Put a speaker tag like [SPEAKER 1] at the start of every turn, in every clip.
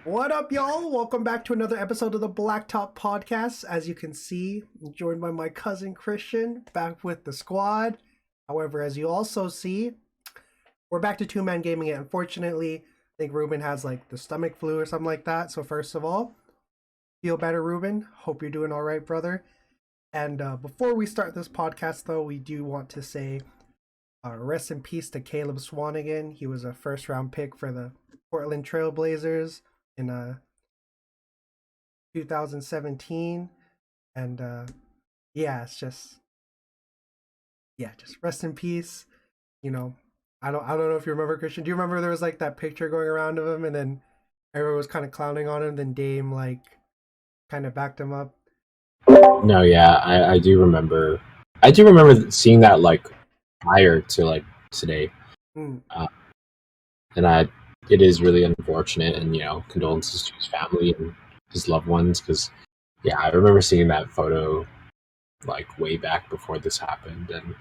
[SPEAKER 1] What up, y'all? Welcome back to another episode of the Blacktop Podcast. As you can see, I'm joined by my cousin Christian, back with the squad. However, as you also see, we're back to two-man gaming it. Unfortunately, I think Ruben has like the stomach flu or something like that. So first of all, feel better, Ruben. Hope you're doing all right, brother. And before we start this podcast, though, we do want to say rest in peace to Caleb Swann again. He was a first-round pick for the Portland Trailblazers in 2017, and yeah, it's just rest in peace. You know, I don't know if you remember, Christian. Do you remember there was like that picture going around of him, and then everyone was kind of clowning on him. Then Dame like kind of backed him up.
[SPEAKER 2] No, yeah, I do remember. I do remember seeing that like prior to like today,
[SPEAKER 1] Mm.
[SPEAKER 2] uh, and it is really unfortunate, and condolences to his family and his loved ones. Because yeah, I remember seeing that photo like way back before this happened, and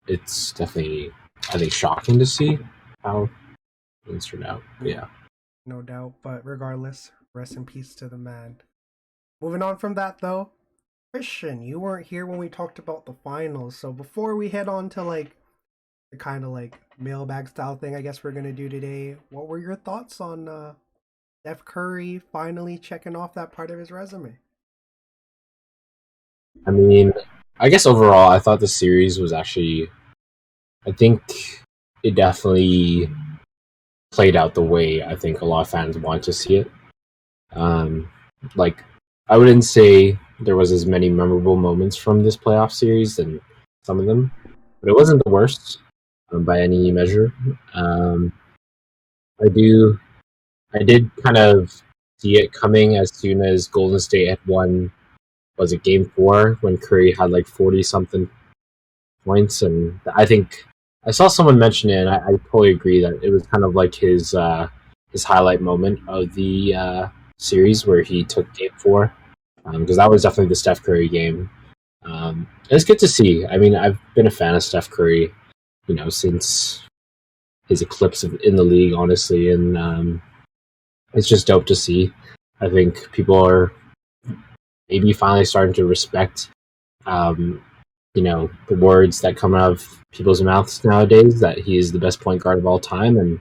[SPEAKER 2] it's definitely I think shocking to see how things turned out.
[SPEAKER 1] Mm.
[SPEAKER 2] Yeah.
[SPEAKER 1] No doubt, but regardless, rest in peace to the man. Moving on from that, though, Christian, you weren't here when we talked about the finals. So before we head on to like the kind of like mailbag style thing I guess we're gonna do today, what were your thoughts on Steph Curry finally checking off that part of his resume?
[SPEAKER 2] I mean, I guess overall, I thought the series was actually. I think it definitely played out the way I think a lot of fans want to see it. Um, like, I wouldn't say there was as many memorable moments from this playoff series than some of them, but it wasn't the worst by any measure. Um, I do, I did kind of see it coming as soon as Golden State had won. Was it Game 4 when Curry had like 40 something points, and I think I saw someone mention it, and I totally agree that it was kind of like his highlight moment of the series where he took Game 4, because that was definitely the Steph Curry game. It's good to see. I mean, I've been a fan of Steph Curry, since his eclipse in the league, honestly, and it's just dope to see. I think people are maybe finally starting to respect um, the words that come out of people's mouths nowadays that he is the best point guard of all time, and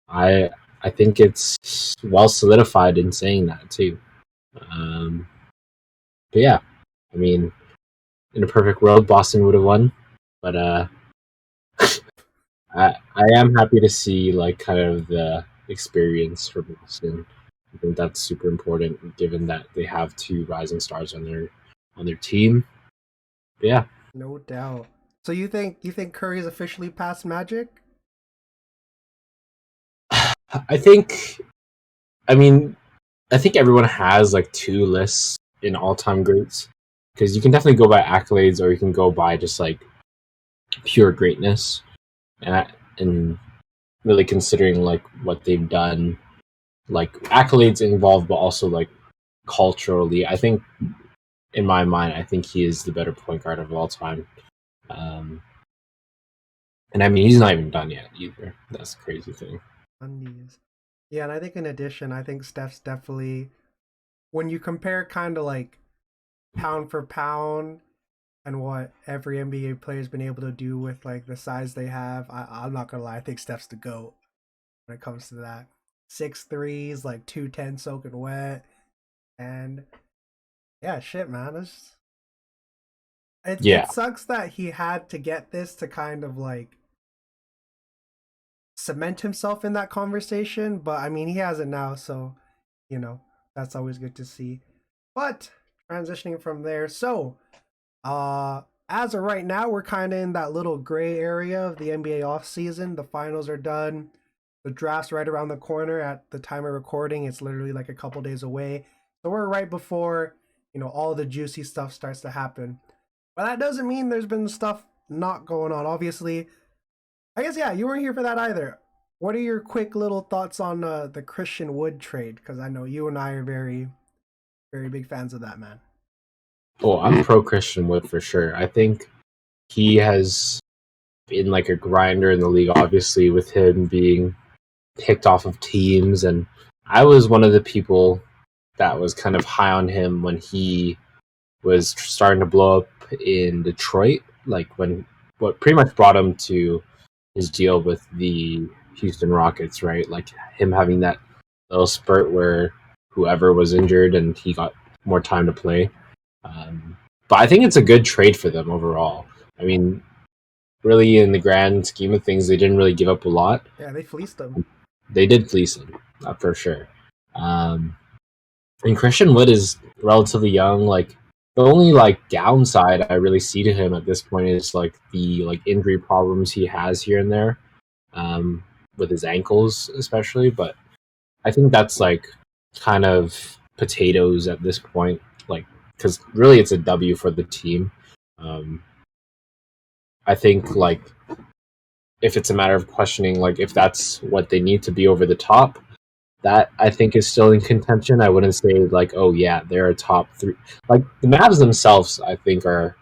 [SPEAKER 2] I I think it's well solidified in saying that too. Um, but yeah, I mean, in a perfect world, Boston would have won, but I am happy to see like kind of the experience for Boston. I think that's super important given that they have two rising stars on their team. But yeah,
[SPEAKER 1] No doubt. So you think Curry's officially past Magic?
[SPEAKER 2] I think. I mean, I think everyone has like two lists in all time greats because you can definitely go by accolades or you can go by just like pure greatness, and really considering like what they've done, like accolades involved, but also like culturally. I think in my mind, I think he is the better point guard of all time. Um, and I mean, he's not even done yet either. That's the crazy thing.
[SPEAKER 1] Undies. Yeah, and I think in addition, I think Steph's definitely when you compare kind of like pound for pound and what every NBA player's been able to do with like the size they have, I'm not gonna lie, I think Steph's the GOAT when it comes to that. 6 threes, like 210 soaking wet, and yeah, shit, man. It
[SPEAKER 2] Yeah,
[SPEAKER 1] sucks that he had to get this to kind of like cement himself in that conversation, but I mean he has it now, so you know that's always good to see. But transitioning from there, so as of right now, we're kind of in that little gray area of the NBA offseason. The finals are done. The draft's right around the corner at the time of recording. It's literally like a couple days away. So we're right before, all the juicy stuff starts to happen. But that doesn't mean there's been stuff not going on. Obviously, I guess, yeah, you weren't here for that either. What are your quick little thoughts on the Christian Wood trade? Because I know you and I are very, very big fans of that man.
[SPEAKER 2] well, I'm pro Christian Wood for sure. I think he has been like a grinder in the league, obviously, with him being picked off of teams and I was one of the people that was kind of high on him when he was starting to blow up in Detroit, like when what pretty much brought him to his deal with the Houston Rockets, right? Like him having that little spurt where whoever was injured and he got more time to play. But I think it's a good trade for them overall. I mean, really, in the grand scheme of things, they didn't really give up a lot.
[SPEAKER 1] Yeah, they fleeced him.
[SPEAKER 2] They did fleece him, for sure. Um, and Christian Wood is relatively young. Like the only like downside I really see to him at this point is like the like injury problems he has here and there, with his ankles especially. But I think that's like kind of potatoes at this point. Like because really it's a W for the team. Um, I think like if it's a matter of questioning like if that's what they need to be over the top, that I think is still in contention. I wouldn't say like, oh yeah, they're a top three. Like the Mavs themselves, I think are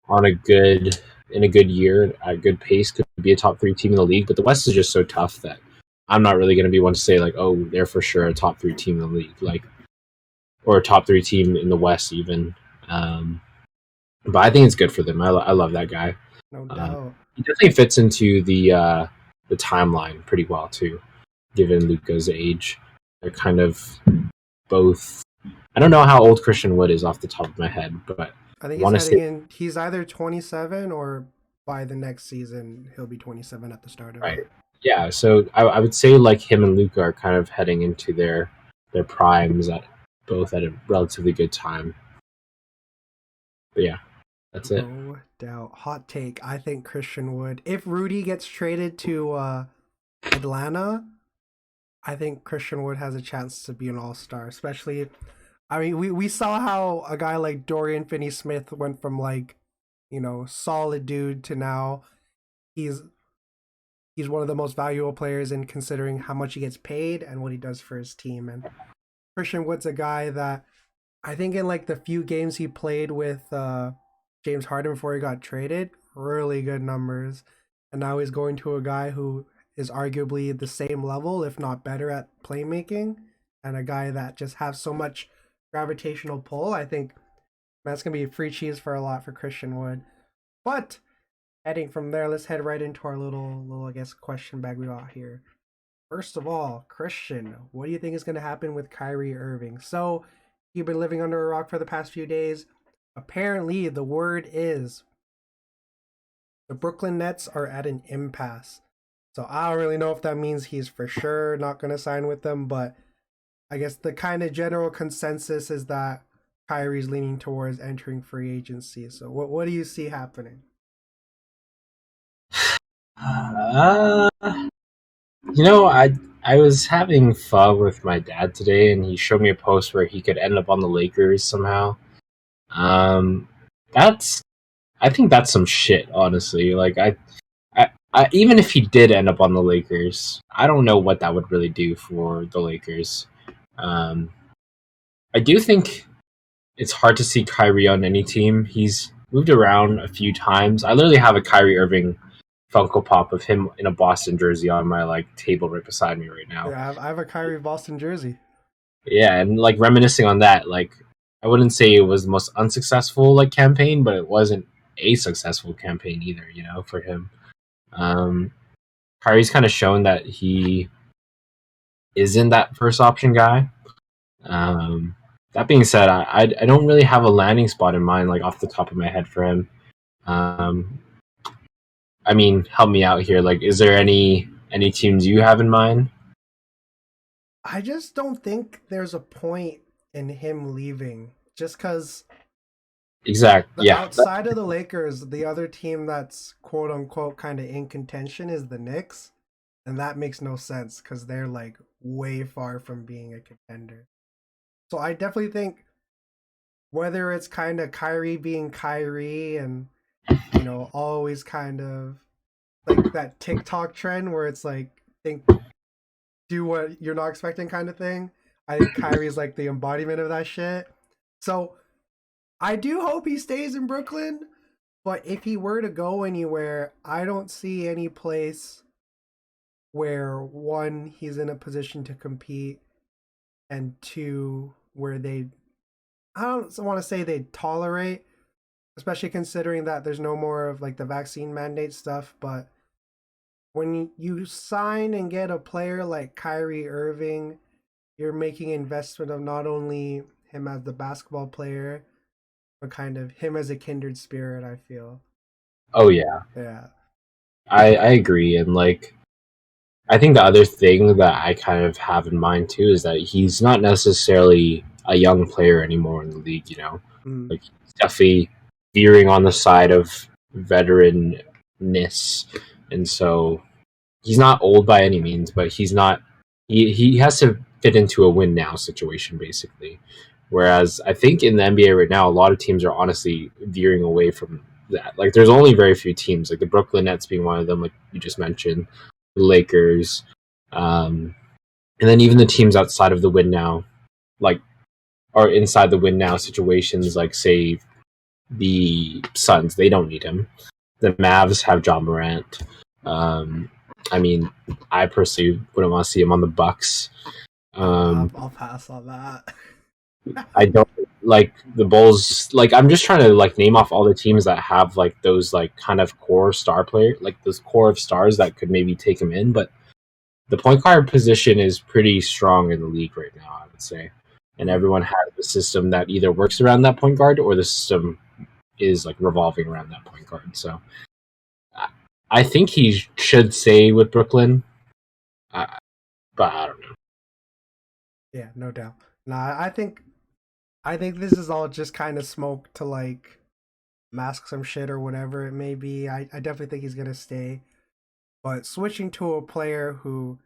[SPEAKER 2] on a good in a good year, a good pace, could be a top three team in the league. But the West is just so tough that I'm not really going to be one to say like, oh, they're for sure a top three team in the league, like or a top three team in the West even. Um, but I think it's good for them. I love that guy.
[SPEAKER 1] No
[SPEAKER 2] Um,
[SPEAKER 1] doubt.
[SPEAKER 2] he definitely fits into the timeline pretty well too, given Luca's age. They're kind of both. I don't know how old Christian Wood is off the top of my head, but I
[SPEAKER 1] I think he's
[SPEAKER 2] want to
[SPEAKER 1] heading
[SPEAKER 2] say
[SPEAKER 1] in. He's either 27 or by the next season he'll be 27 at the start of
[SPEAKER 2] right.
[SPEAKER 1] it.
[SPEAKER 2] Yeah, so I would say like him and Luca are kind of heading into their primes at both at a relatively good time. But yeah, that's it.
[SPEAKER 1] No doubt. Hot take. I think Christian Wood. If Rudy gets traded to Atlanta, I think Christian Wood has a chance to be an all-star. Especially, I mean, we saw how a guy like Dorian Finney-Smith went from like, solid dude to now he's he's one of the most valuable players in considering how much he gets paid and what he does for his team. And Christian Wood's a guy that I think in like the few games he played with James Harden before he got traded, really good numbers. And now he's going to a guy who is arguably the same level, if not better, at playmaking, and a guy that just has so much gravitational pull. I think that's gonna be free cheese for a lot for Christian Wood. But heading from there, let's head right into our little I guess question bag we got here. First of all, Christian, what do you think is going to happen with Kyrie Irving? So, you've been living under a rock for the past few days. Apparently, the word is the Brooklyn Nets are at an impasse. So, I don't really know if that means he's for sure not going to sign with them, but I guess the kind of general consensus is that Kyrie's leaning towards entering free agency. So, what do you see happening?
[SPEAKER 2] Uh, I was having fun with my dad today, and he showed me a post where he could end up on the Lakers somehow. Um, that's I think that's some shit, honestly. Like even if he did end up on the Lakers, I don't know what that would really do for the Lakers. Um, I do think it's hard to see Kyrie on any team. He's moved around a few times. I literally have a Kyrie Irving Funko Pop of him in a Boston jersey on my like table right beside me right now.
[SPEAKER 1] Yeah, I have a Kyrie Boston jersey.
[SPEAKER 2] Yeah, and like reminiscing on that, like I wouldn't say it was the most unsuccessful like campaign, but it wasn't a successful campaign either. For him. Um, Kyrie's kind of shown that he isn't that first option guy. Um, that being said, I don't really have a landing spot in mind, like off the top of my head for him. Um, I mean, help me out here. Like, is there any teams you have in mind?
[SPEAKER 1] I just don't think there's a point in him leaving just because
[SPEAKER 2] Exact.
[SPEAKER 1] the
[SPEAKER 2] Yeah.
[SPEAKER 1] outside of the Lakers, the other team that's quote unquote kind of in contention is the Knicks, and that makes no sense because they're like way far from being a contender. So I definitely think whether it's kind of Kyrie being Kyrie and always kind of like that TikTok trend where it's like think do what you're not expecting kind of thing. I think Kyrie's like the embodiment of that shit. So I do hope he stays in Brooklyn, but if he were to go anywhere, I don't see any place where one, he's in a position to compete, and two where I don't want to say they tolerate, especially considering that there's no more of like the vaccine mandate stuff, but when you sign and get a player like Kyrie Irving, you're making investment of not only him as the basketball player, but kind of him as a kindred spirit, I feel.
[SPEAKER 2] Oh yeah,
[SPEAKER 1] Yeah.
[SPEAKER 2] I agree, and like I think the other thing that I kind of have in mind too is that he's not necessarily a young player anymore in the league. You know,
[SPEAKER 1] Mm.
[SPEAKER 2] like he's definitely veering on the side of veteranness, and so he's not old by any means, but he's not. He has to fit into a win now situation basically. Whereas I think in the NBA right now, a lot of teams are honestly veering away from that. Like, there's only very few teams, like the Brooklyn Nets being one of them, like you just mentioned, the Lakers, and then even the teams outside of the win now, like, are inside the win now situations, like say the Suns, they don't need him. The Mavs have John Morant. Um, I mean, I personally wouldn't want to see him on the Bucks.
[SPEAKER 1] I'll pass on that.
[SPEAKER 2] I don't like the Bulls. Like, I'm just trying to like name off all the teams that have like those like kind of core star player, like those core of stars that could maybe take him in. But the point guard position is pretty strong in the league right now, I would say. And everyone has a system that either works around that point guard or the system is like revolving around that point guard. So I think he should stay with Brooklyn, uh, but I don't know.
[SPEAKER 1] Yeah, no doubt. Nah, I think this is all just kind of smoke to like mask some shit or whatever it may be. I definitely think he's gonna stay. But switching to a player who,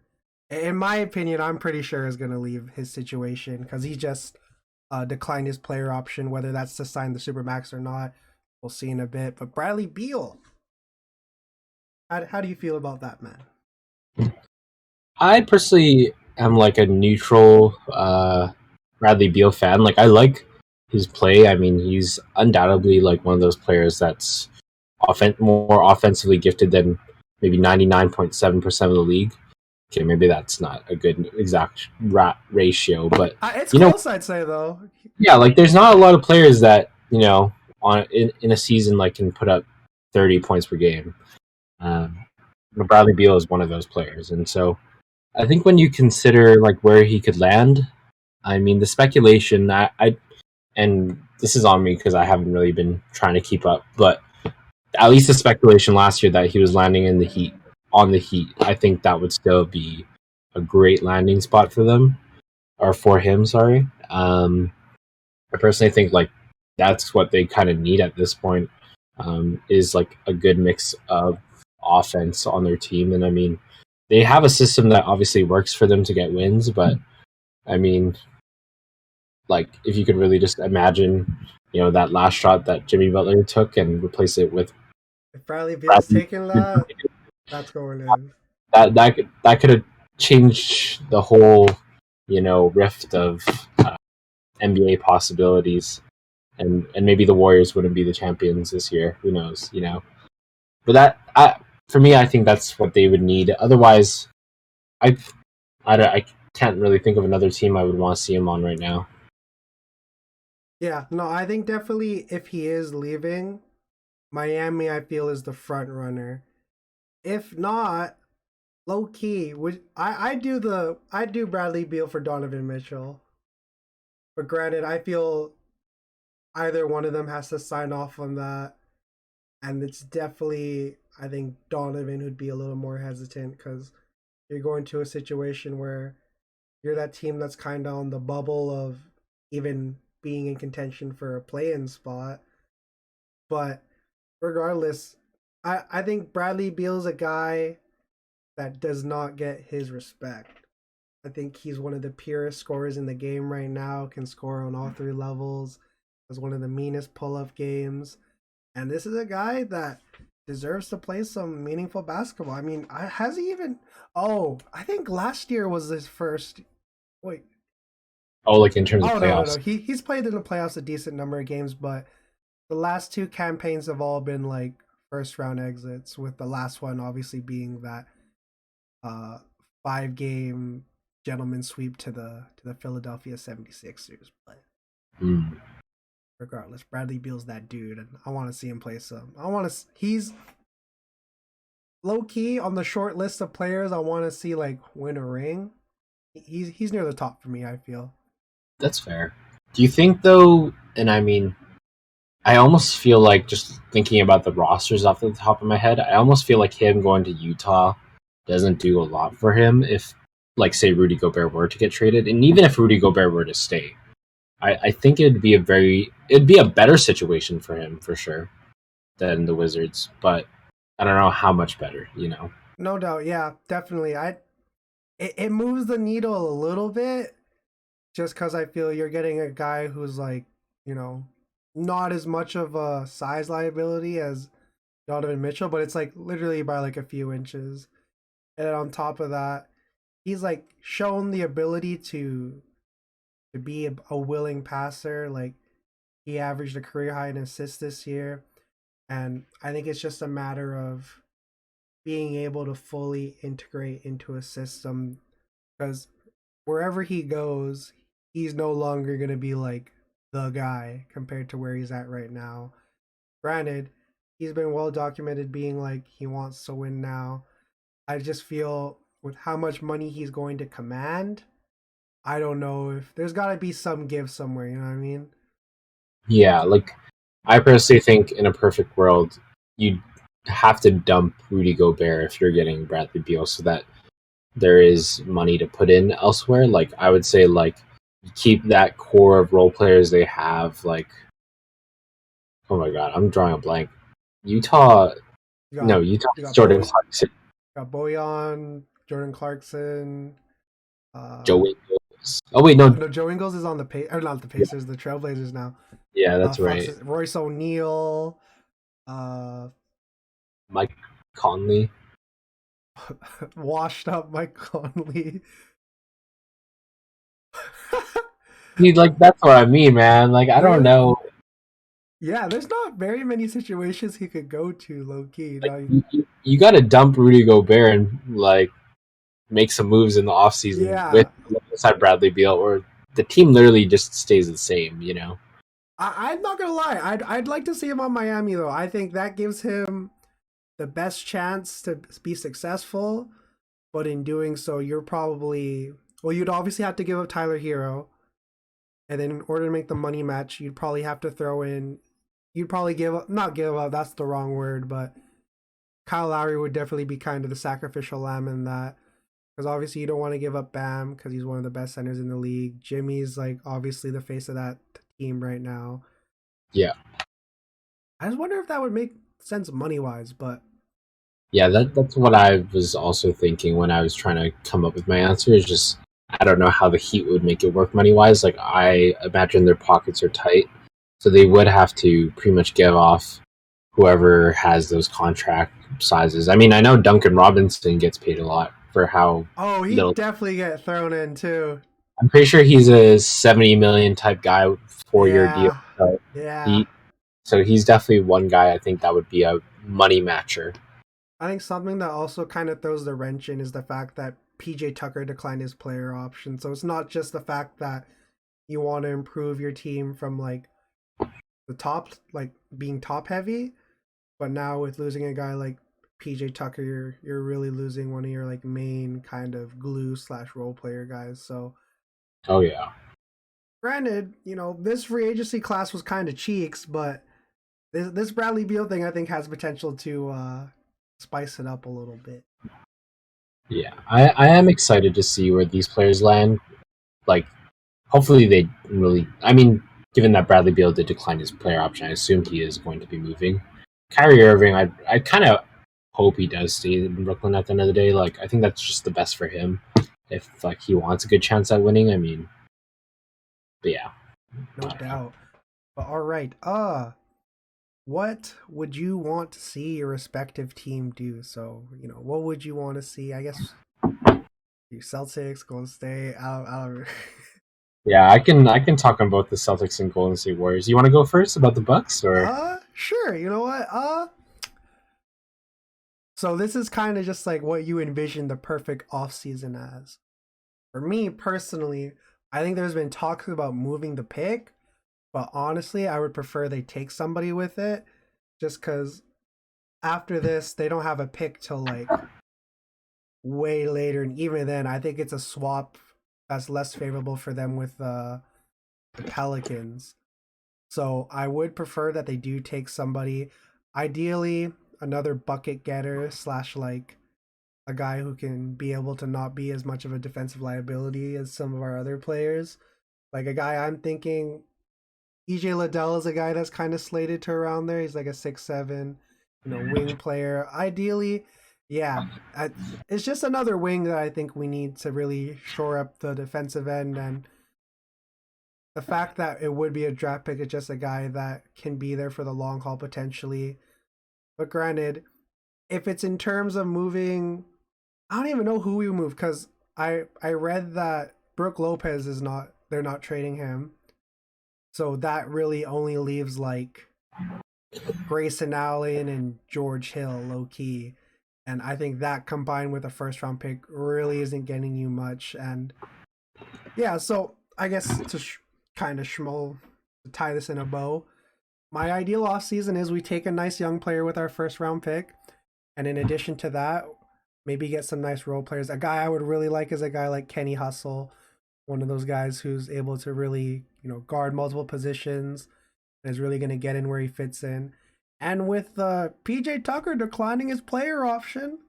[SPEAKER 1] in my opinion, I'm pretty sure is gonna leave his situation because he just declined his player option. Whether that's to sign the supermax or not, we'll see in a bit. But Bradley Beal, how do you feel about that, man?
[SPEAKER 2] I personally am like a neutral Bradley Beal fan. Like, I like his play. I mean, he's undoubtedly like one of those players that's more offensively gifted than maybe 99.7% of the league. Okay, maybe that's not a good exact ratio, but
[SPEAKER 1] It's
[SPEAKER 2] you know,
[SPEAKER 1] close, I'd say though.
[SPEAKER 2] yeah, like there's not a lot of players that on in a season like can put up 30 points per game. Um, but Bradley Beal is one of those players, and so I think when you consider like where he could land, I mean the speculation I and this is on me because I haven't really been trying to keep up, but at least the speculation last year that he was landing in the Heat on the Heat, I think that would still be a great landing spot for them or for him. Sorry, I personally think like that's what they kind of need at this point, is like a good mix of offense on their team, and I mean they have a system that obviously works for them to get wins, but I mean, like if you could really just imagine, that last shot that Jimmy Butler took and replace it with
[SPEAKER 1] If Bradley Beal's
[SPEAKER 2] Bradley,
[SPEAKER 1] taking that, that's going in.
[SPEAKER 2] that could have changed the whole, rift of NBA possibilities, and maybe the Warriors wouldn't be the champions this year. Who knows? But for me, I think that's what they would need. Otherwise, I I can't really think of another team I would want to see him on right now.
[SPEAKER 1] Yeah, no, I think definitely if he is leaving, Miami, I feel, is the front runner. If not, low key, would I do Bradley Beal for Donovan Mitchell. But granted, I feel either one of them has to sign off on that, and it's definitely I think Donovan would be a little more hesitant because you're going to a situation where you're that team that's kind of on the bubble of even being in contention for a play-in spot. But regardless, I think Bradley Beal's a guy that does not get his respect. I think he's one of the purest scorers in the game right now, can score on all three levels, has one of the meanest pull-up games. And this is a guy that deserves to play some meaningful basketball. I mean, has he even? Oh, I think last year was his first. Wait.
[SPEAKER 2] Oh, like in terms of
[SPEAKER 1] Oh no.
[SPEAKER 2] playoffs.
[SPEAKER 1] He's played in the playoffs a decent number of games, but the last two campaigns have all been like first round exits, with the last one obviously being that uh 5 game gentleman sweep to the Philadelphia 76ers. But
[SPEAKER 2] Mm.
[SPEAKER 1] regardless, Bradley Beal's that dude, and I want to see him play some. I want to. He's low key on the short list of players I want to see like win a ring. He's near the top for me. I feel.
[SPEAKER 2] That's fair. Do you think though? And I mean, I almost feel like just thinking about the rosters off the top of my head, I almost feel like him going to Utah doesn't do a lot for him if, like, say Rudy Gobert were to get traded, and even if Rudy Gobert were to stay, I think it'd be a better situation for him for sure than the Wizards, but I don't know how much better, you know.
[SPEAKER 1] No doubt, yeah, definitely. It moves the needle a little bit just because I feel you're getting a guy who's like, you know, not as much of a size liability as Donovan Mitchell, but it's like literally by like a few inches. And on top of that, he's like shown the ability to be a willing passer. Like he averaged a career high in assists this year, and I think it's just a matter of being able to fully integrate into a system because wherever he goes, he's no longer going to be like the guy compared to where he's at right now. Granted, he's been well documented being like he wants to win now. I just feel with how much money he's going to command, I don't know if there's got to be some give somewhere, you know what I mean?
[SPEAKER 2] Yeah, like I personally think in a perfect world, you'd have to dump Rudy Gobert if you're getting Bradley Beal so that there is money to put in elsewhere. Like I would say, like keep that core of role players they have. Like, oh my god, I'm drawing a blank. Utah,
[SPEAKER 1] You
[SPEAKER 2] no,
[SPEAKER 1] got
[SPEAKER 2] Utah
[SPEAKER 1] you
[SPEAKER 2] is
[SPEAKER 1] got
[SPEAKER 2] Jordan
[SPEAKER 1] Bowie,
[SPEAKER 2] Clarkson,
[SPEAKER 1] got Bojan, Jordan Clarkson,
[SPEAKER 2] Joe
[SPEAKER 1] uh
[SPEAKER 2] Ingles. Oh wait, no,
[SPEAKER 1] no, Joe Ingles is on the or not the
[SPEAKER 2] yeah,
[SPEAKER 1] Pacers, the Trailblazers now.
[SPEAKER 2] yeah, that's
[SPEAKER 1] Fuck's
[SPEAKER 2] right.
[SPEAKER 1] it, Royce O'Neal, uh
[SPEAKER 2] Mike Conley.
[SPEAKER 1] washed up Mike Conley.
[SPEAKER 2] Dude, like that's what I mean, man. Like I don't
[SPEAKER 1] Literally,
[SPEAKER 2] know.
[SPEAKER 1] yeah, there's not very many situations he could go to low key.
[SPEAKER 2] Like
[SPEAKER 1] Like,
[SPEAKER 2] you got to dump Rudy Gobert and like make some moves in the offseason with
[SPEAKER 1] yeah,
[SPEAKER 2] alongside Bradley Beal, or the team literally just stays the same. You know?
[SPEAKER 1] I'm not gonna lie. I'd like to see him on Miami though. I think that gives him the best chance to be successful. But in doing so, you're probably you'd obviously have to give up Tyler Hero, and then in order to make the money match, you'd probably have to throw in. You'd probably give up, not give up. That's the wrong word, but Kyle Lowry would definitely be kind of the sacrificial lamb in that. Because obviously you don't want to give up Bam because he's one of the best centers in the league. Jimmy's like obviously the face of that team right now.
[SPEAKER 2] Yeah,
[SPEAKER 1] I just wonder if that would make sense money wise, but
[SPEAKER 2] yeah. That's what I was also thinking when I was trying to come up with my answer. Is just I don't know how the Heat would make it work money wise. Like I imagine their pockets are tight, so they would have to pretty much give off whoever has those contract sizes. I mean, I know Duncan Robinson gets paid a lot for how
[SPEAKER 1] oh, he'd
[SPEAKER 2] little.
[SPEAKER 1] definitely get thrown in too.
[SPEAKER 2] I'm pretty sure he's a 70 million type guy, 4 year deal.
[SPEAKER 1] Yeah,
[SPEAKER 2] So
[SPEAKER 1] yeah.
[SPEAKER 2] he, so he's definitely one guy I think that would be a money matcher.
[SPEAKER 1] I think something that also kind of throws the wrench in is the fact that PJ Tucker declined his player option. So it's not just the fact that you want to improve your team from like the top, like being top heavy, but now with losing a guy like PJ Tucker, you're really losing one of your like main kind of glue slash role player guys. So
[SPEAKER 2] Oh yeah,
[SPEAKER 1] granted, this free agency class was kind of cheeks, but this Bradley Beal thing I think has potential to spice it up a little bit.
[SPEAKER 2] yeah. I am excited to see where these players land. Like, hopefully they really. I mean, given that Bradley Beal did decline his player option, I assume he is going to be moving. Kyrie Irving, I kind of hope he does stay in Brooklyn at the end of the day. Like, I think that's just the best for him. If like he wants a good chance at winning, I mean, but yeah,
[SPEAKER 1] No doubt. But all right. What would you want to see your respective team do? So, what would you want to see? I guess your Celtics, Golden State, out.
[SPEAKER 2] yeah. I can talk on both the Celtics and Golden State Warriors. You want to go first about the Bucks or?
[SPEAKER 1] Sure. You know what? So this is kind of just like what you envision the perfect off season as. For me personally, I think there's been talks about moving the pick, but honestly, I would prefer they take somebody with it, just because after this they don't have a pick till like way later, and even then, I think it's a swap that's less favorable for them with the Pelicans. So I would prefer that they do take somebody, ideally another bucket getter slash like a guy who can be able to not be as much of a defensive liability as some of our other players. Like a guy I'm thinking, EJ Liddell is a guy that's kind of slated to around there. He's like a 6'7", wing player. Ideally, yeah, it's just another wing that I think we need to really shore up the defensive end. And the fact that it would be a draft pick is just a guy that can be there for the long haul potentially. But granted, if it's in terms of moving, I don't even know who we move because I read that Brooke Lopez is not. They're not trading him, so that really only leaves like Grayson Allen and George Hill low key, and I think that combined with a first round pick really isn't getting you much. And yeah, so I guess to kind of schmo to tie this in a bow, my ideal offseason is we take a nice young player with our first round pick, and in addition to that, maybe get some nice role players. A guy I would really like is a guy like Kenny Hustle, one of those guys who's able to really, guard multiple positions and is really going to get in where he fits in. And with PJ Tucker declining his player option,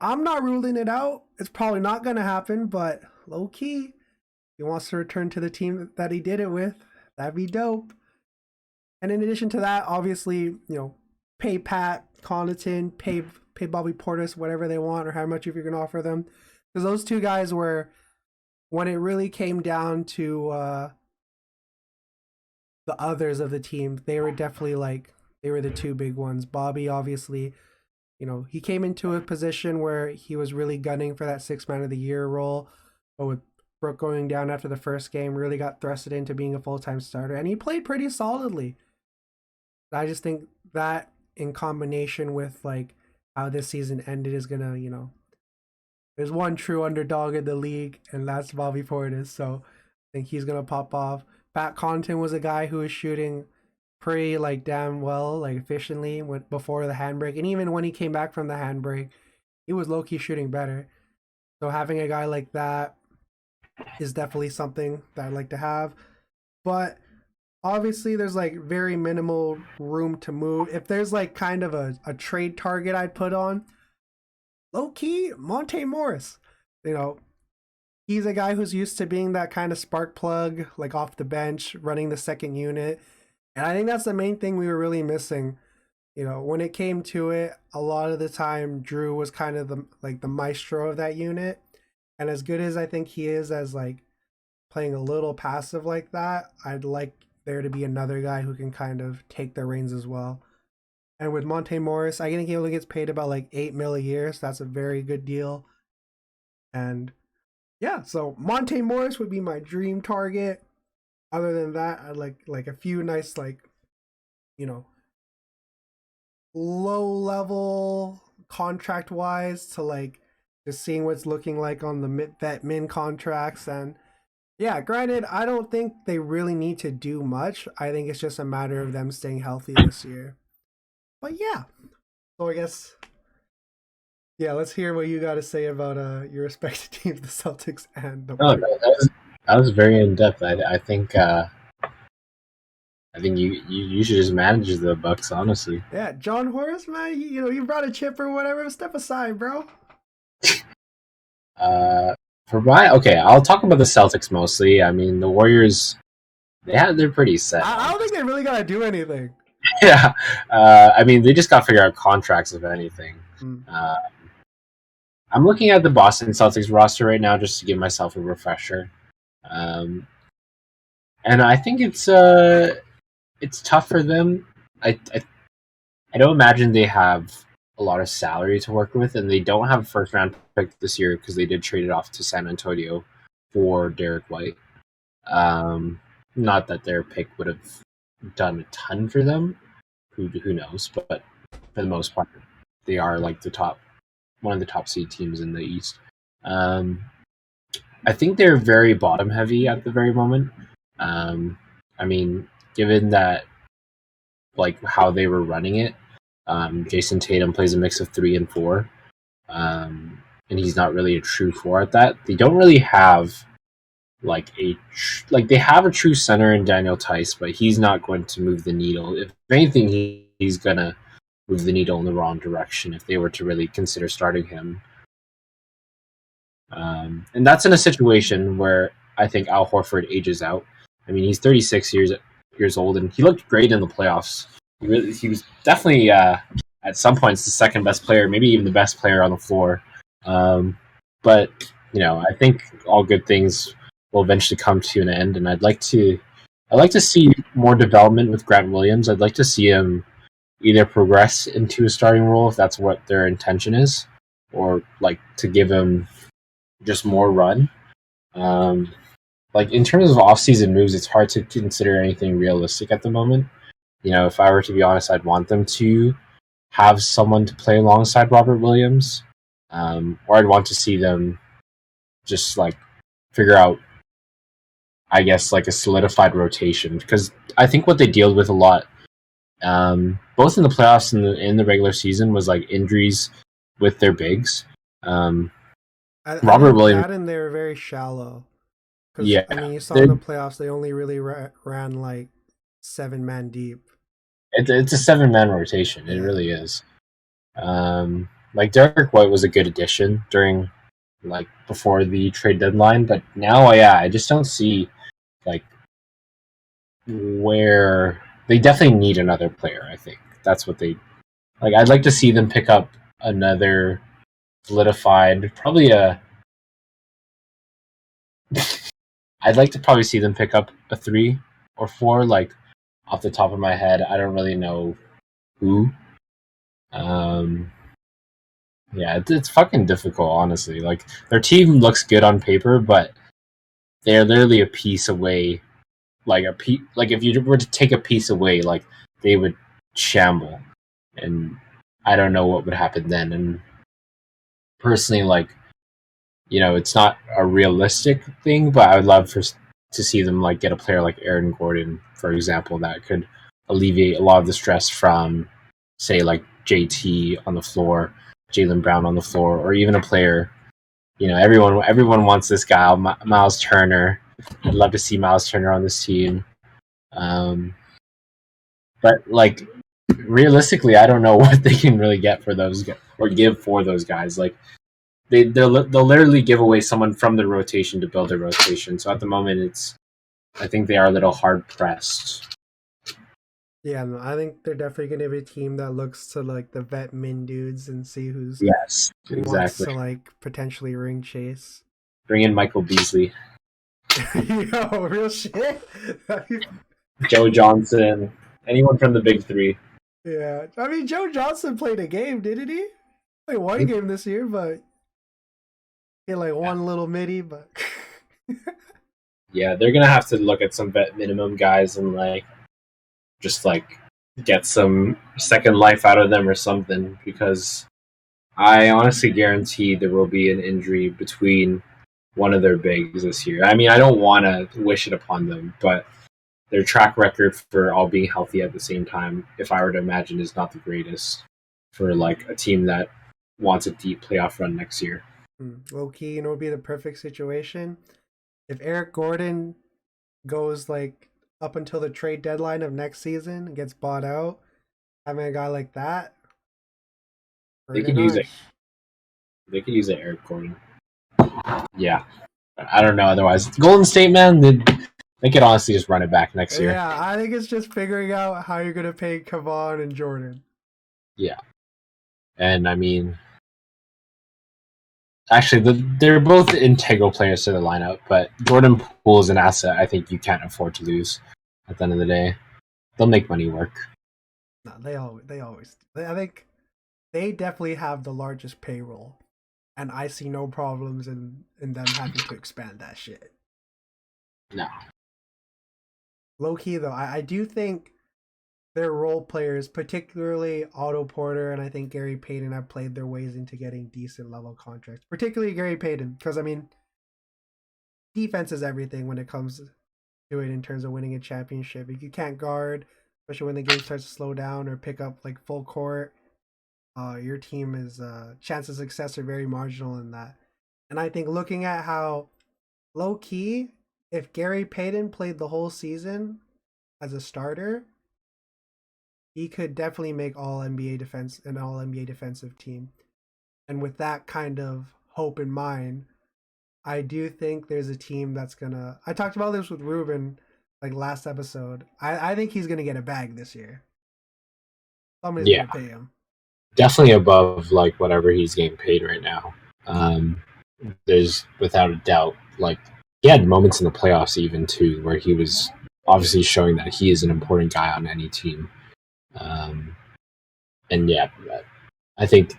[SPEAKER 1] I'm not ruling it out. It's probably not going to happen, but low key, he wants to return to the team that he did it with. That'd be dope. And in addition to that, obviously, pay Pat Connaughton, pay Bobby Portis whatever they want or how much if you're going to offer them. Because those two guys were, when it really came down to the others of the team, they were definitely they were the two big ones. Bobby, obviously, he came into a position where he was really gunning for that six man of the year role, but with Brooke going down after the first game, really got thrusted into being a full time starter, and he played pretty solidly. I just think that in combination with how this season ended is gonna, there's one true underdog in the league, and that's Bobby Portis. So I think he's gonna pop off. Pat Connaughton was a guy who was shooting pretty damn well, efficiently before the handbrake, and even when he came back from the handbrake, he was low key shooting better. So having a guy like that is definitely something that I'd like to have. But obviously there's very minimal room to move. If there's kind of a trade target I'd put on, low key, Monte Morris. He's a guy who's used to being that kind of spark plug, off the bench, running the second unit. And I think that's the main thing we were really missing. When it came to it, a lot of the time Drew was kind of the maestro of that unit. And as good as I think he is as playing a little passive like that, I'd like there to be another guy who can kind of take the reins as well. And with Monte Morris, I think he only gets paid about $8 million a year, so that's a very good deal. And yeah, so Monte Morris would be my dream target. Other than that, I'd like a few nice you know low level contract wise to just seeing what's looking like on the vet min contracts. And yeah, granted, I don't think they really need to do much. I think it's just a matter of them staying healthy this year. But yeah, so I guess yeah, let's hear what you got to say about your respective teams, the Celtics and the
[SPEAKER 2] No,
[SPEAKER 1] Warriors.
[SPEAKER 2] that was very in depth. I think you should just manage the Bucks, honestly.
[SPEAKER 1] Yeah, John Horace, man, you brought a chip or whatever. Step aside, bro.
[SPEAKER 2] Uh, okay, I'll talk about the Celtics mostly. I mean, the Warriors, they're pretty set.
[SPEAKER 1] I don't think they really gotta do anything.
[SPEAKER 2] Yeah, I mean, they just got to figure out contracts, if anything. I'm looking at the Boston Celtics roster right now just to give myself a refresher, and I think it's tough for them. I don't imagine they have a lot of salary to work with, and they don't have a first round pick this year because they did trade it off to San Antonio for Derek White. Not that their pick would have done a ton for them. Who knows? But for the most part, they are one of the top seed teams in the East. I think they're very bottom heavy at the very moment. Um, I mean, given that like how they were running it, Jason Tatum plays a mix of 3 and 4, and he's not really a true four at that. They don't really have like they have a true center in Daniel Tice, but he's not going to move the needle. If anything, he's gonna move the needle in the wrong direction if they were to really consider starting him. And that's in a situation where I think Al Horford ages out. I mean, he's 36 years old, and he looked great in the playoffs. He was definitely at some points the second best player, maybe even the best player on the floor. But I think all good things will eventually come to an end, and I'd like to see more development with Grant Williams. I'd like to see him either progress into a starting role if that's what their intention is, or like to give him just more run. Like in terms of off-season moves, it's hard to consider anything realistic at the moment. If I were to be honest, I'd want them to have someone to play alongside Robert Williams, or I'd want to see them just like figure out, I guess, like a solidified rotation, because I think what they dealt with a lot, both in the playoffs and in the regular season, was like injuries with their bigs.
[SPEAKER 1] I
[SPEAKER 2] Robert
[SPEAKER 1] think
[SPEAKER 2] Williams,
[SPEAKER 1] that and they're very shallow. Because,
[SPEAKER 2] yeah,
[SPEAKER 1] I mean, you saw in
[SPEAKER 2] they're
[SPEAKER 1] the playoffs, they only really ran like 7-man deep.
[SPEAKER 2] it's a 7-man rotation. It
[SPEAKER 1] Yeah.
[SPEAKER 2] really is. Like Derek White was a good addition during like before the trade deadline, but now, yeah, I just don't see like where they definitely need another player. I think that's what they like. I'd like to see them pick up another solidified, probably a. I'd like to probably see them pick up a 3 or 4, like off the top of my head. I don't really know who. Um, Yeah, it's fucking difficult, honestly. Like their team looks good on paper, but they're literally a piece away. Like if you were to take a piece away, like they would shamble, and I don't know what would happen then. And personally, like it's not a realistic thing, but I would love to see them like get a player like Aaron Gordon, for example, that could alleviate a lot of the stress from, say, like JT on the floor, Jaylen Brown on the floor, or even a player. Everyone wants this guy, Miles Turner. I'd love to see Miles Turner on this team. But like realistically, I don't know what they can really get for those or give for those guys. Like they'll literally give away someone from the rotation to build a rotation. So at the moment, I think they are a little hard pressed.
[SPEAKER 1] Yeah, no, I think they're definitely going to be a team that looks to like the vet min dudes and see who
[SPEAKER 2] Yes,
[SPEAKER 1] wants
[SPEAKER 2] exactly.
[SPEAKER 1] to like potentially ring chase.
[SPEAKER 2] Bring in Michael Beasley,
[SPEAKER 1] Yo, real shit.
[SPEAKER 2] Joe Johnson, anyone from the big three.
[SPEAKER 1] Yeah, I mean Joe Johnson played a game, didn't he? Played one game this year, but he had like one little midi. But
[SPEAKER 2] Yeah, they're gonna have to look at some vet minimum guys and like just like get some second life out of them or something, because I honestly guarantee there will be an injury between one of their bigs this year. I mean, I don't want to wish it upon them, but their track record for all being healthy at the same time, if I were to imagine, is not the greatest for like a team that wants a deep playoff run next year.
[SPEAKER 1] low key, would be the perfect situation if Eric Gordon goes like up until the trade deadline of next season and gets bought out. Having a guy like that,
[SPEAKER 2] They
[SPEAKER 1] pretty
[SPEAKER 2] could use it.
[SPEAKER 1] nice.
[SPEAKER 2] They could use it, Eric Gordon. Yeah, I don't know. Otherwise, Golden State, man, they could honestly just run it back next year.
[SPEAKER 1] Yeah, I think it's just figuring out how you're gonna pay Kawhi and Jordan.
[SPEAKER 2] Yeah, and I mean, actually, they're both integral players to the lineup, but Jordan Poole is an asset I think you can't afford to lose. At the end of the day, they'll make money work.
[SPEAKER 1] No, they always. I think they definitely have the largest payroll, and I see no problems in them having to expand that shit.
[SPEAKER 2] No,
[SPEAKER 1] Low key though, I do think their role players, particularly Otto Porter and I think Gary Payton, have played their ways into getting decent level contracts. Particularly Gary Payton, because I mean, defense is everything when it comes to it in terms of winning a championship. If you can't guard, especially when the game starts to slow down or pick up like full court, your team is chances of success are very marginal in that. And I think looking at how low key, if Gary Payton played the whole season as a starter, he could definitely make all NBA defense an all NBA defensive team. And with that kind of hope in mind, I do think there's a team that's gonna. I talked about this with Ruben like last episode. I think he's gonna get a bag this year. Somebody's
[SPEAKER 2] Yeah,
[SPEAKER 1] gonna pay him.
[SPEAKER 2] definitely above like whatever he's getting paid right now. There's without a doubt like he had moments in the playoffs even too where he was obviously showing that he is an important guy on any team. Um, and yeah, I think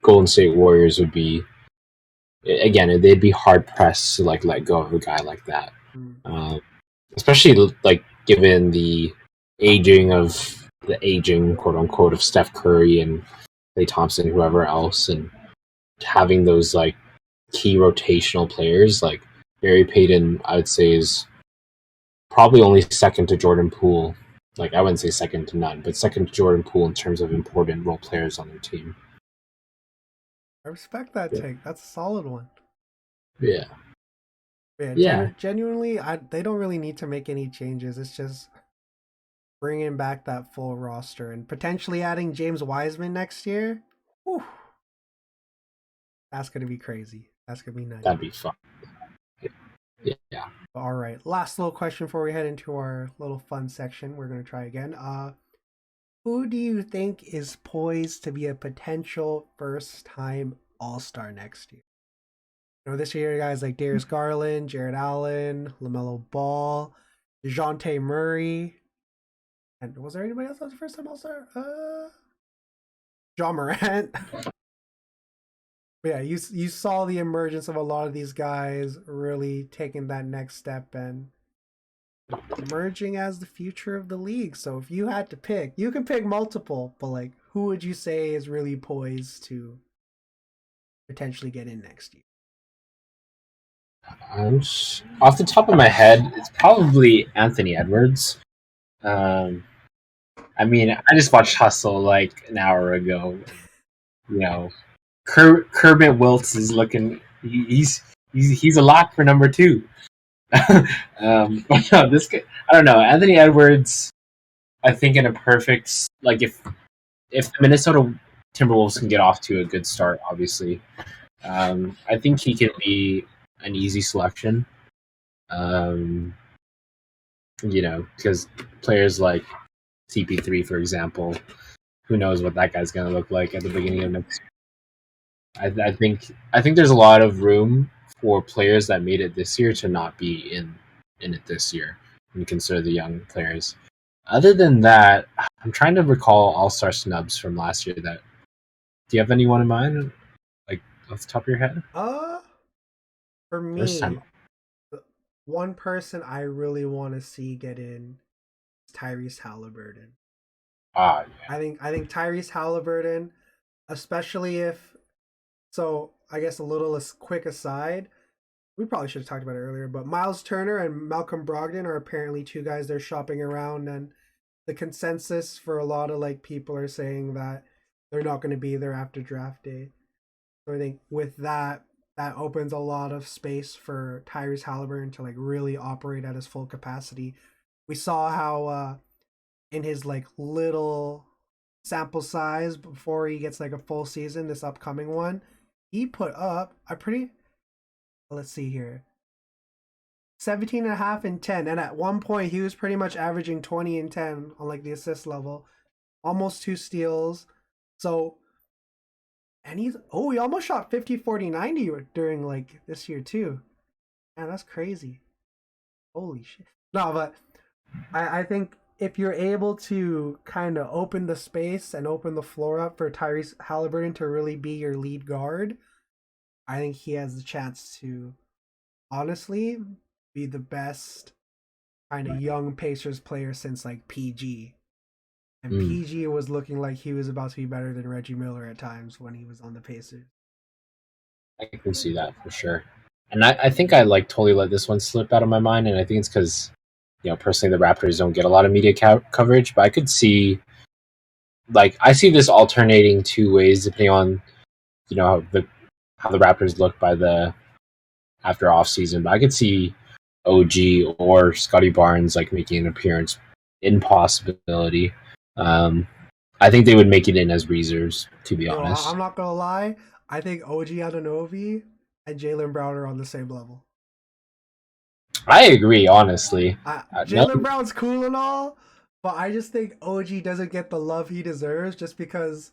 [SPEAKER 2] Golden State Warriors would be again they'd be hard pressed to like let go of a guy like that,
[SPEAKER 1] Mm.
[SPEAKER 2] especially like given the aging quote unquote of Steph Curry and Klay Thompson, whoever else, and having those like key rotational players like Barry Payton, I would say is probably only second to Jordan Poole. Like I wouldn't say second to none, but second to Jordan Poole in terms of important role players on their team.
[SPEAKER 1] I respect that
[SPEAKER 2] Yeah,
[SPEAKER 1] take. That's a solid one.
[SPEAKER 2] yeah,
[SPEAKER 1] Yeah,
[SPEAKER 2] yeah.
[SPEAKER 1] genuinely, they don't really need to make any changes. It's just bringing back that full roster and potentially adding James Wiseman next year. Whew, that's gonna be crazy. That's gonna be nutty.
[SPEAKER 2] That'd be fun. Yeah, yeah.
[SPEAKER 1] All right, last little question before we head into our little fun section. We're gonna try again. Who do you think is poised to be a potential first-time All-Star next year? This year, guys like Darius Garland, Jared Allen, LaMelo Ball, DeJounte Murray, and was there anybody else that was the first-time All-Star? John Morant. Yeah, you saw the emergence of a lot of these guys really taking that next step and emerging as the future of the league. So if you had to pick, you can pick multiple, but like who would you say is really poised to potentially get in next year?
[SPEAKER 2] Off the top of my head, it's probably Anthony Edwards. Um, I mean, I just watched Hustle like an hour ago. You know, Kermit Wiltz is looking. He's a lock for number two. But no, this guy, I don't know. Anthony Edwards, I think in a perfect like if the Minnesota Timberwolves can get off to a good start, obviously, I think he can be an easy selection. Um, because players like CP3, for example, who knows what that guy's going to look like at the beginning of next. I think there's a lot of room for players that made it this year to not be in it this year when you consider the young players. Other than that, I'm trying to recall all-star snubs from last year. That do you have anyone in mind, like off the top of your head?
[SPEAKER 1] Uh, for
[SPEAKER 2] First time.
[SPEAKER 1] me, one person I really want to see get in is Tyrese Haliburton.
[SPEAKER 2] Ah,
[SPEAKER 1] I think Tyrese Haliburton, especially if so. I guess a little quick aside. We probably should have talked about it earlier, but Miles Turner and Malcolm Brogdon are apparently two guys they're shopping around, and the consensus for a lot of like people are saying that they're not going to be there after draft day. So I think with that, that opens a lot of space for Tyrese Haliburton to like really operate at his full capacity. We saw how in his like little sample size before he gets like a full season, this upcoming one, he put up a pretty, let's see here, 17 and a half and 10. And at one point, he was pretty much averaging 20 and 10 on like the assist level, almost two steals. So, and he almost shot 50, 40, 90 during like this year too. Man, that's crazy. Holy shit. No, but I think if you're able to kind of open the space and open the floor up for Tyrese Haliburton to really be your lead guard, I think he has the chance to honestly be the best kind of young Pacers player since like PG. And
[SPEAKER 2] mm,
[SPEAKER 1] PG was looking like he was about to be better than Reggie Miller at times when he was on the Pacers.
[SPEAKER 2] I can see that for sure. And I think I like totally let this one slip out of my mind, and I think it's because personally the Raptors don't get a lot of media coverage, but I could see I see this alternating two ways depending on how the Raptors look by the after off season. But I could see OG or Scotty Barnes making an appearance in possibility. Um, I think they would make it in as reserves, to be
[SPEAKER 1] Yo, I'm
[SPEAKER 2] honest.
[SPEAKER 1] not gonna lie. I think OG Anunoby and Jaylen Brown are on the same level.
[SPEAKER 2] I agree, honestly. No,
[SPEAKER 1] Jaylen Brown's cool and all, but I just think OG doesn't get the love he deserves just because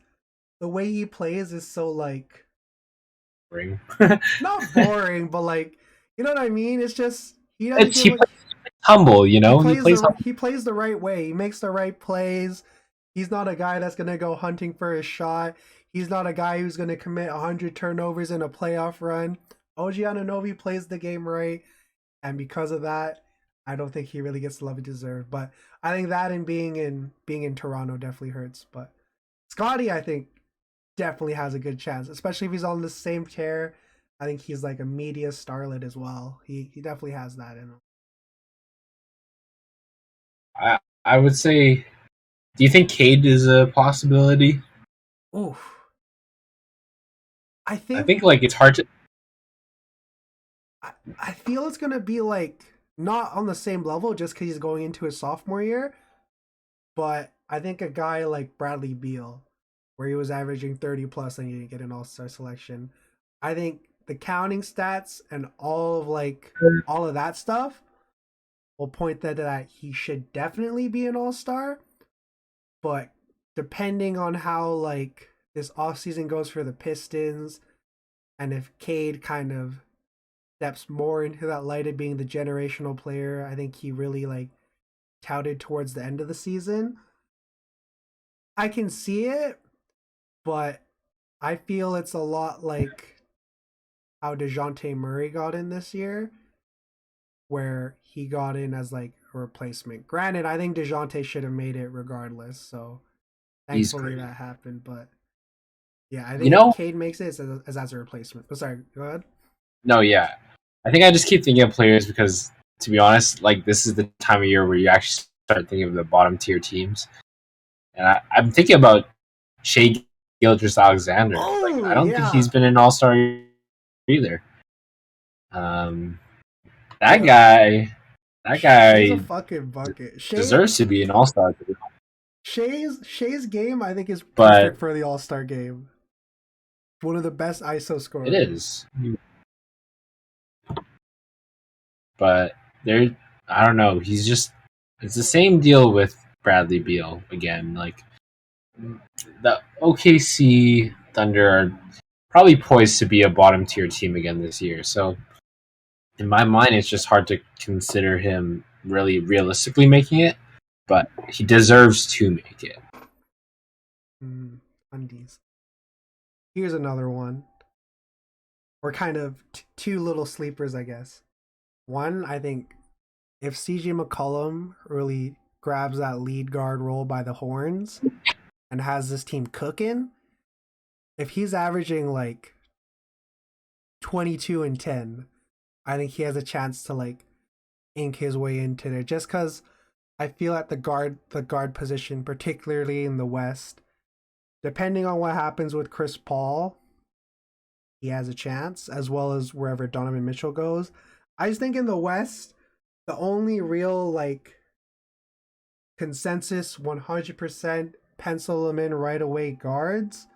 [SPEAKER 1] the way he plays is so
[SPEAKER 2] ring.
[SPEAKER 1] not boring, but you know what I mean. It's just he doesn't
[SPEAKER 2] He
[SPEAKER 1] give
[SPEAKER 2] plays humble, he plays humble.
[SPEAKER 1] he plays the right way. He makes the right plays. He's not a guy that's gonna go hunting for his shot. He's not a guy who's gonna commit 100 turnovers in a playoff run. OG Anunoby plays the game right, and because of that, I don't think he really gets the love he deserves. But I think that and being in Toronto definitely hurts. But Scotty, I think, definitely has a good chance, especially if he's on the same tear. I think he's like a media starlet as well. He definitely has that in him.
[SPEAKER 2] I would say, do you think Cade is a possibility?
[SPEAKER 1] Oof. I
[SPEAKER 2] I
[SPEAKER 1] think
[SPEAKER 2] think it's hard to.
[SPEAKER 1] I feel it's gonna be not on the same level just because he's going into his sophomore year, but I think a guy like Bradley Beal, where he was averaging 30 plus and he didn't get an All Star selection, I think the counting stats and all of that stuff will point that he should definitely be an All Star, but depending on how this offseason goes for the Pistons and if Cade kind of steps more into that light of being the generational player I think he really touted towards the end of the season, I can see it, but I feel it's a lot like how DeJounte Murray got in this year, where he got in as a replacement. Granted, I think DeJounte should have made it regardless, so
[SPEAKER 2] He's
[SPEAKER 1] thankfully
[SPEAKER 2] great.
[SPEAKER 1] that happened. But yeah, I
[SPEAKER 2] You
[SPEAKER 1] think if
[SPEAKER 2] know,
[SPEAKER 1] Cade makes it, it's as a replacement. Oh, sorry, go ahead.
[SPEAKER 2] no, yeah. I think I just keep thinking of players because, to be honest, this is the time of year where you actually start thinking of the bottom tier teams, and I'm thinking about Shea Gilgeous-Alexander. I
[SPEAKER 1] Oh
[SPEAKER 2] don't think he's
[SPEAKER 1] yeah,
[SPEAKER 2] been an All Star either. Um, that
[SPEAKER 1] yo,
[SPEAKER 2] guy, that
[SPEAKER 1] Shea's a
[SPEAKER 2] guy
[SPEAKER 1] fucking bucket.
[SPEAKER 2] deserves to be an All Star,
[SPEAKER 1] Shea's game, I think, is
[SPEAKER 2] but
[SPEAKER 1] perfect for the All Star game. One of the best ISO
[SPEAKER 2] it
[SPEAKER 1] scorers.
[SPEAKER 2] is. But there, I don't know. He's just it's the same deal with Bradley Beal again. The OKC Thunder are probably poised to be a bottom tier team again this year. So in my mind, it's just hard to consider him really realistically making it, but he deserves to make it.
[SPEAKER 1] Undies. Here's another one. We're kind of two little sleepers, I guess. One, I think if CJ McCollum really grabs that lead guard role by the horns and has this team cooking, if he's averaging 22 and 10, I think he has a chance to ink his way into there. Just because I feel at the guard position, particularly in the West, depending on what happens with Chris Paul, he has a chance, as well as wherever Donovan Mitchell goes. I just think in the West, the only real consensus 100% pencil them in right away guards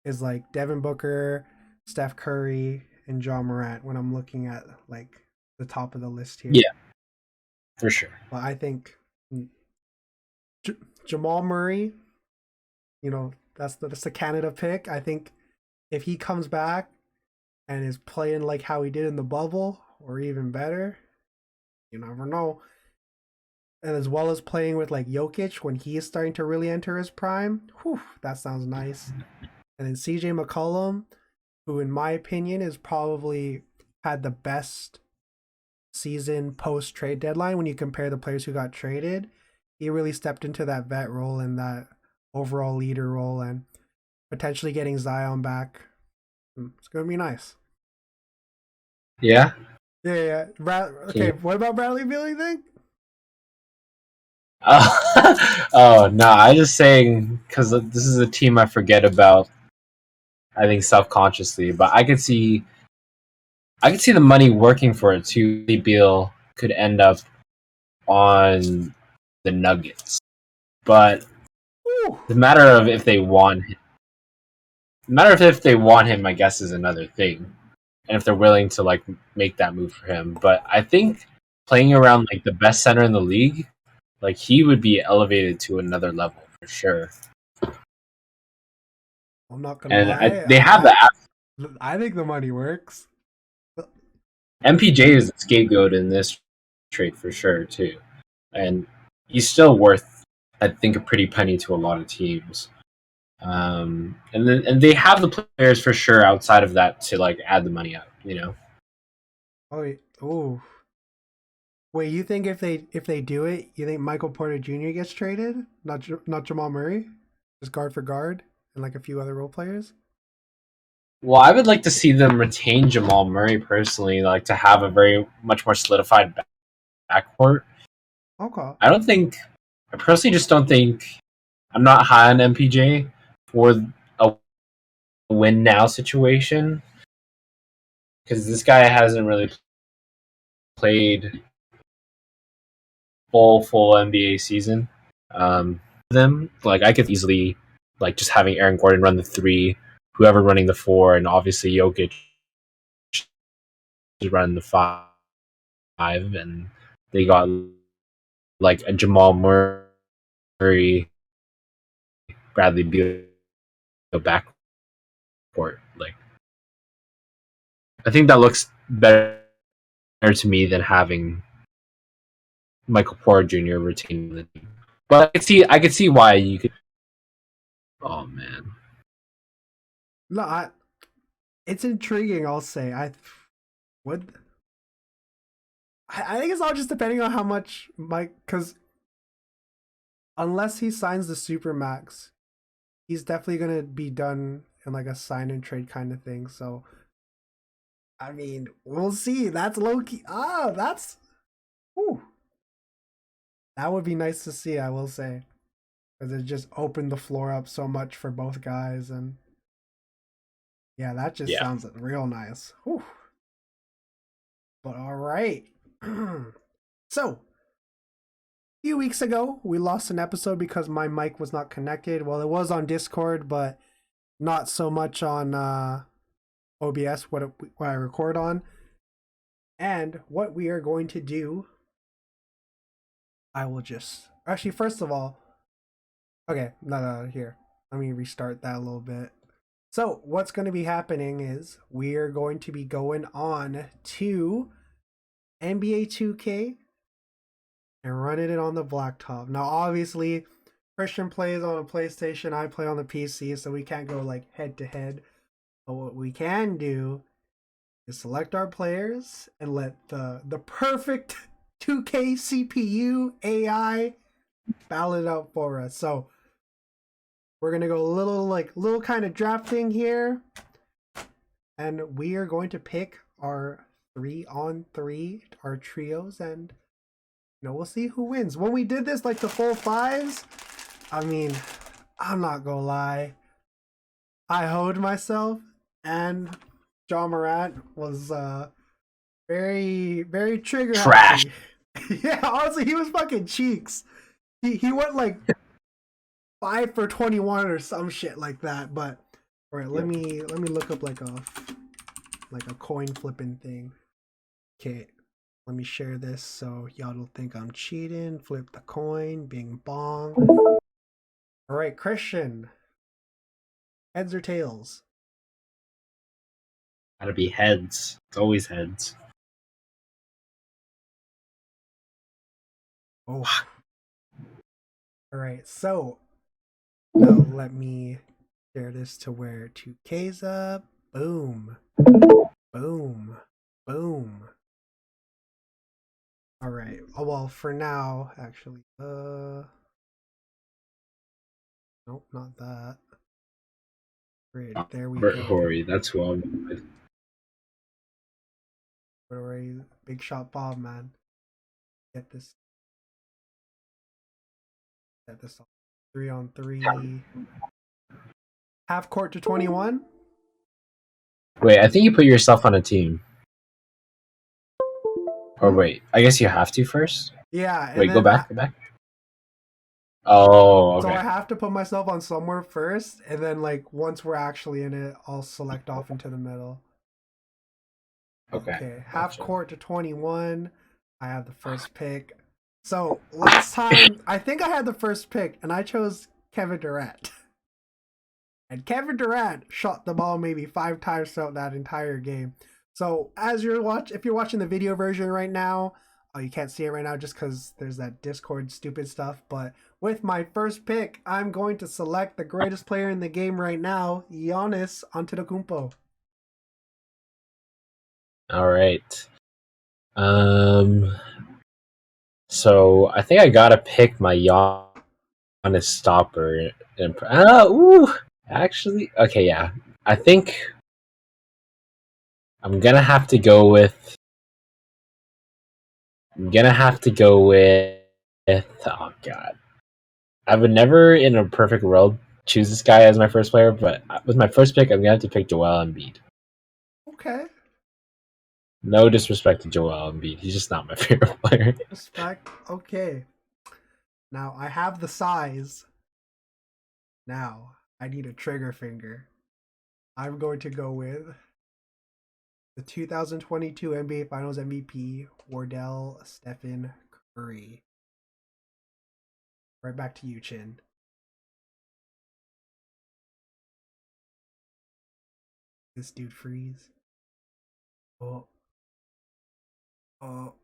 [SPEAKER 1] is Devin Booker, Steph Curry, and John Morant when I'm looking at the top of the list here.
[SPEAKER 2] Yeah, for sure.
[SPEAKER 1] But I think Jamal Murray, that's the Canada pick. I think if he comes back and is playing like how he did in the bubble, or even better, you never know. And as well as playing with Jokic when he is starting to really enter his prime, whew, that sounds nice. And then CJ McCollum, who in my opinion is probably had the best season post trade deadline when you compare the players who got traded. He really stepped into that vet role and that overall leader role, and potentially getting Zion back. It's gonna be nice.
[SPEAKER 2] Yeah.
[SPEAKER 1] Yeah.
[SPEAKER 2] Can
[SPEAKER 1] Okay,
[SPEAKER 2] you?
[SPEAKER 1] what about Bradley Beal, you think?
[SPEAKER 2] Oh no, I just saying because this is a team I forget about. I think self-consciously, but I could see the money working for it too. Beal could end up on the Nuggets, but
[SPEAKER 1] Ooh.
[SPEAKER 2] the matter of if they want him, the matter of if they want him, I guess, is another thing, and if they're willing to like make that move for him. But I think playing around like the best center in the league, like he would be elevated to another level for sure.
[SPEAKER 1] I'm not gonna
[SPEAKER 2] And
[SPEAKER 1] lie.
[SPEAKER 2] they have the
[SPEAKER 1] I think the money works.
[SPEAKER 2] MPJ is the scapegoat in this trade for sure too, and he's still worth, I think, a pretty penny to a lot of teams. And they have the players for sure outside of that to like add the money up. You know,
[SPEAKER 1] Oh. Wait, you think if they do it, you think Michael Porter Jr. gets traded? Not Jamal Murray, just guard for guard, and like a few other role players.
[SPEAKER 2] well, I would like to see them retain Jamal Murray personally, like to have a very much more solidified backcourt.
[SPEAKER 1] Okay.
[SPEAKER 2] I don't think, I personally just don't think, I'm not high on MPJ for a win now situation because this guy hasn't really played full NBA season. Them like I could easily like just having Aaron Gordon run the three, whoever running the four, and obviously Jokic is running the five, and they got like a Jamal Murray, Bradley Beal backcourt. Like I think that looks better to me than having Michael Porter Jr. retain the team. But I could see why you could. Oh man,
[SPEAKER 1] No, it's intriguing. I'll say I would. I think it's all just depending on how much Mike, because unless he signs the super max, he's definitely gonna be done in like a sign and trade kind of thing. So I mean, we'll see. That's low key. Whew, that would be nice to see. I will say, because it just opened the floor up so much for both guys, and yeah, that just
[SPEAKER 2] yeah,
[SPEAKER 1] sounds real nice. Whew. But all right. So few weeks ago, we lost an episode because my mic was not connected. Well, it was on Discord, but not so much on OBS, what I record on. And what we are going to do, I will just actually first of all, okay, no, here. Let me restart that a little bit. So what's going to be happening is we are going to be going on to NBA 2K and running it on the blacktop. Now, obviously, Christian plays on a PlayStation, I play on the PC, so we can't go like head to head. But what we can do is select our players and let the perfect 2K CPU AI battle it out for us. So we're gonna go a little kind of drafting here, and we are going to pick our 3-on-3, our trios, and we'll see who wins. When we did this, like the full fives, I mean, I'm not gonna lie, I hoed myself, and John Morant was very trigger
[SPEAKER 2] trash.
[SPEAKER 1] happy. Yeah, honestly, he was fucking cheeks. He went like 5 for 21 or some shit like that. But all right, let me look up like a coin flipping thing. Okay, let me share this so y'all don't think I'm cheating. Flip the coin, bing bong. All right, Christian, heads or tails?
[SPEAKER 2] Gotta be heads. It's always heads.
[SPEAKER 1] Oh, all right. So now let me share this to where 2K's up. Boom, boom, boom. All right. Oh well, for now, actually. Nope, not that. Great. There we
[SPEAKER 2] Robert
[SPEAKER 1] go.
[SPEAKER 2] Horry, that's who I'm with.
[SPEAKER 1] Already, big shot Bob, man. Get this. Get this on 3-on-3. Half court to 21.
[SPEAKER 2] Wait, I think you put yourself on a team. Or wait, I guess you have to first.
[SPEAKER 1] Yeah.
[SPEAKER 2] Wait, go back. Oh,
[SPEAKER 1] So
[SPEAKER 2] okay.
[SPEAKER 1] I have to put myself on somewhere first, and then like once we're actually in it, I'll select off into the middle. Okay. Half
[SPEAKER 2] Gotcha.
[SPEAKER 1] court to 21. I have the first pick. So last time, I think I had the first pick, and I chose Kevin Durant. And Kevin Durant shot the ball maybe 5 times throughout that entire game. So as if you're watching the video version right now, you can't see it right now just because there's that Discord stupid stuff. But with my first pick, I'm going to select the greatest player in the game right now, Giannis Antetokounmpo.
[SPEAKER 2] All right. So I think I gotta pick my Giannis stopper. Actually, okay, yeah. I think I'm gonna have to go with. Oh god, I would never, in a perfect world, choose this guy as my first player. But with my first pick, I'm gonna have to pick Joel Embiid.
[SPEAKER 1] Okay.
[SPEAKER 2] No disrespect to Joel Embiid, he's just not my favorite player.
[SPEAKER 1] Respect. Okay. Now I have the size. Now I need a trigger finger. I'm going to go with the 2022 NBA Finals MVP, Wardell Stephen Curry. Right back to you, Chin. This dude freeze. Oh. Oh.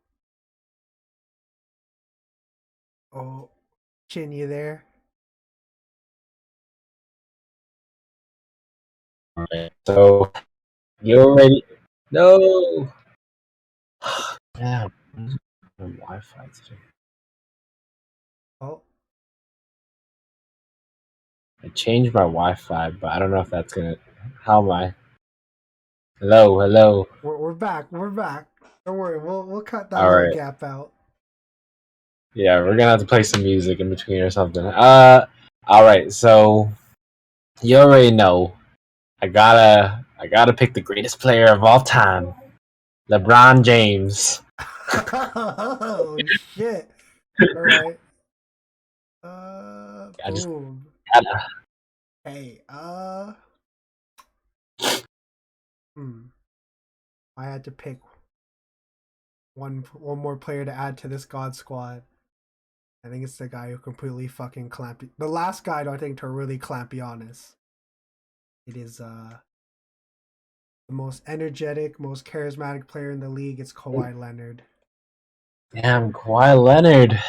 [SPEAKER 1] Oh. Chin, you there?
[SPEAKER 2] Alright, so you already no. Damn, my Wi-Fi today.
[SPEAKER 1] Oh.
[SPEAKER 2] I changed my Wi-Fi, but I don't know if that's gonna. How am I? Hello.
[SPEAKER 1] We're back. We're back. Don't worry. We'll cut that
[SPEAKER 2] All
[SPEAKER 1] little
[SPEAKER 2] right.
[SPEAKER 1] gap out.
[SPEAKER 2] Yeah, we're gonna have to play some music in between or something. All right. So you already know. I gotta pick the greatest player of all time, LeBron James.
[SPEAKER 1] Oh shit. Alright.
[SPEAKER 2] I just
[SPEAKER 1] Boom.
[SPEAKER 2] gotta.
[SPEAKER 1] Hey, I had to pick one more player to add to this God squad. I think it's the guy who completely fucking clamped. The last guy, I think, to really clamp Giannis. It is the most energetic, most charismatic player in the league. It's Kawhi Leonard.
[SPEAKER 2] Damn, Kawhi Leonard.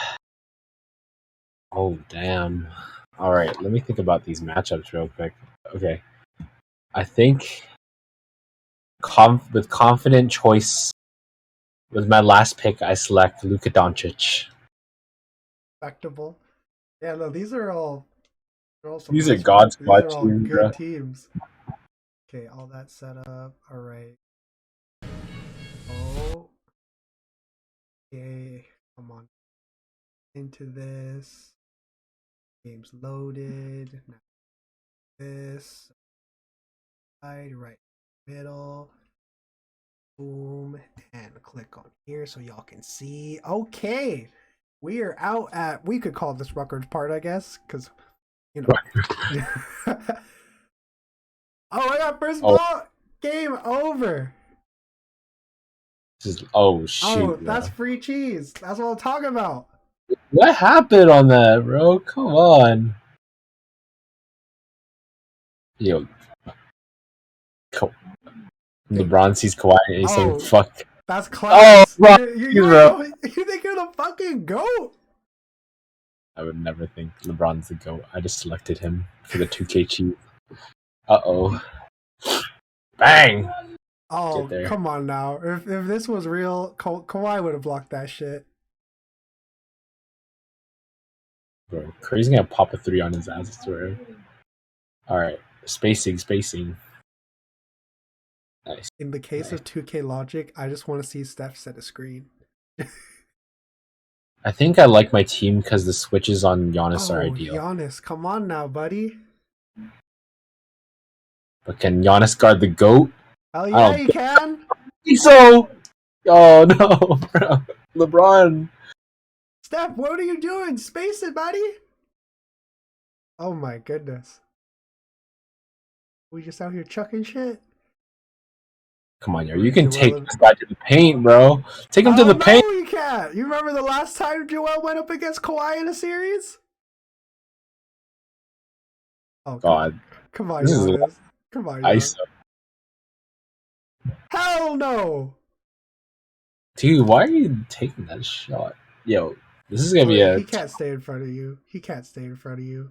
[SPEAKER 2] Oh damn. All right, let me think about these matchups real quick. Okay, I think with confident choice with my last pick, I select Luka Doncic.
[SPEAKER 1] Respectable. Yeah, no, these are all some
[SPEAKER 2] These are
[SPEAKER 1] nice.
[SPEAKER 2] God
[SPEAKER 1] These
[SPEAKER 2] squad
[SPEAKER 1] are all
[SPEAKER 2] teams,
[SPEAKER 1] good
[SPEAKER 2] bro.
[SPEAKER 1] teams. Okay, all that set up. All right. Oh, okay. Come on into this. Game's loaded. Now this right middle. Boom, and click on here so y'all can see. Okay, we are out at. We could call this Rutgers part, I guess, because you know. Oh, I got first ball. Game over.
[SPEAKER 2] Oh shoot,
[SPEAKER 1] That's
[SPEAKER 2] bro.
[SPEAKER 1] free cheese. That's what I'm talking about.
[SPEAKER 2] What happened on that, bro? Come on. Yo,
[SPEAKER 1] Okay.
[SPEAKER 2] LeBron sees Kawhi and he's saying
[SPEAKER 1] Oh,
[SPEAKER 2] fuck.
[SPEAKER 1] that's
[SPEAKER 2] Oh,
[SPEAKER 1] class.
[SPEAKER 2] bro,
[SPEAKER 1] You ain't
[SPEAKER 2] bro.
[SPEAKER 1] know. You think you're the fucking goat?
[SPEAKER 2] I would never think LeBron's the GOAT. I just selected him for the 2K cheat. Uh-oh. Bang! Get
[SPEAKER 1] Oh,
[SPEAKER 2] there.
[SPEAKER 1] come on now. If this was real, Kawhi would have blocked that shit.
[SPEAKER 2] Bro, Curry's gonna pop a 3 on his ass, I swear. Alright. Spacing. Nice.
[SPEAKER 1] In the case
[SPEAKER 2] Nice.
[SPEAKER 1] of 2K Logic, I just want to see Steph set a screen.
[SPEAKER 2] I think I like my team because the switches on Giannis are
[SPEAKER 1] Oh,
[SPEAKER 2] ideal.
[SPEAKER 1] Giannis, come on now, buddy.
[SPEAKER 2] But can Giannis guard the GOAT?
[SPEAKER 1] Hell
[SPEAKER 2] I
[SPEAKER 1] yeah,
[SPEAKER 2] don't
[SPEAKER 1] you can.
[SPEAKER 2] think so. Oh no, bro. LeBron.
[SPEAKER 1] Steph, what are you doing? Space it, buddy. Oh my goodness. We just out here chucking shit.
[SPEAKER 2] Come on, yo. You can take
[SPEAKER 1] Joel...
[SPEAKER 2] this guy to the paint, bro. Take him to the
[SPEAKER 1] no,
[SPEAKER 2] paint.
[SPEAKER 1] you can't. You remember the last time Joel went up against Kawhi in a series? Oh,
[SPEAKER 2] God.
[SPEAKER 1] come on,
[SPEAKER 2] This is
[SPEAKER 1] Giannis. Come on,
[SPEAKER 2] ice.
[SPEAKER 1] Giannis. Hell no.
[SPEAKER 2] Dude, why are you taking that shot? Yo, this is gonna be a.
[SPEAKER 1] He can't stay in front of you. He can't stay in front of you.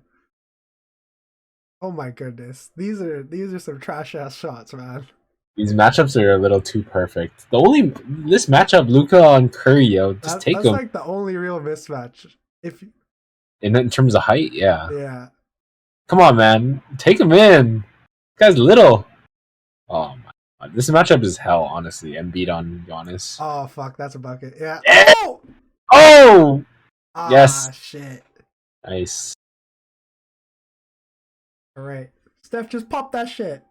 [SPEAKER 1] Oh my goodness. These are some trash ass shots, man.
[SPEAKER 2] These matchups are a little too perfect. This matchup, Luka on Curry, yo, just take
[SPEAKER 1] that's
[SPEAKER 2] him.
[SPEAKER 1] like the only real mismatch. If
[SPEAKER 2] In terms of height, yeah.
[SPEAKER 1] yeah.
[SPEAKER 2] Come on, man, take him in. This guy's little. Oh my god, this matchup is hell, honestly. Embiid on Giannis.
[SPEAKER 1] Oh fuck, that's a bucket. Yeah.
[SPEAKER 2] Yeah.
[SPEAKER 1] Oh!
[SPEAKER 2] Oh!
[SPEAKER 1] Ah,
[SPEAKER 2] Yes.
[SPEAKER 1] shit.
[SPEAKER 2] Nice.
[SPEAKER 1] Alright. Steph, just pop that shit.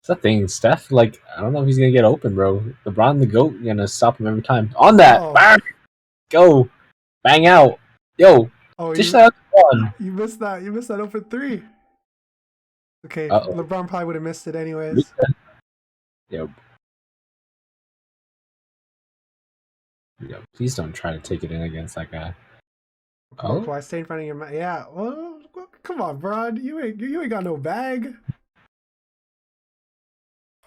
[SPEAKER 2] It's the thing, Steph, like, I don't know if he's gonna get open, bro. LeBron the GOAT gonna stop him every time. On that!
[SPEAKER 1] Oh.
[SPEAKER 2] Bang! Go! Bang out! Yo! Dish that out one.
[SPEAKER 1] You missed that. You missed that open three. Okay,
[SPEAKER 2] Uh-oh.
[SPEAKER 1] LeBron probably would have missed it anyways.
[SPEAKER 2] Yo, please don't try to take it in against that guy.
[SPEAKER 1] Oh, Kawhi, stay in front of your man. Yeah, well, come on, bro. You ain't got no bag.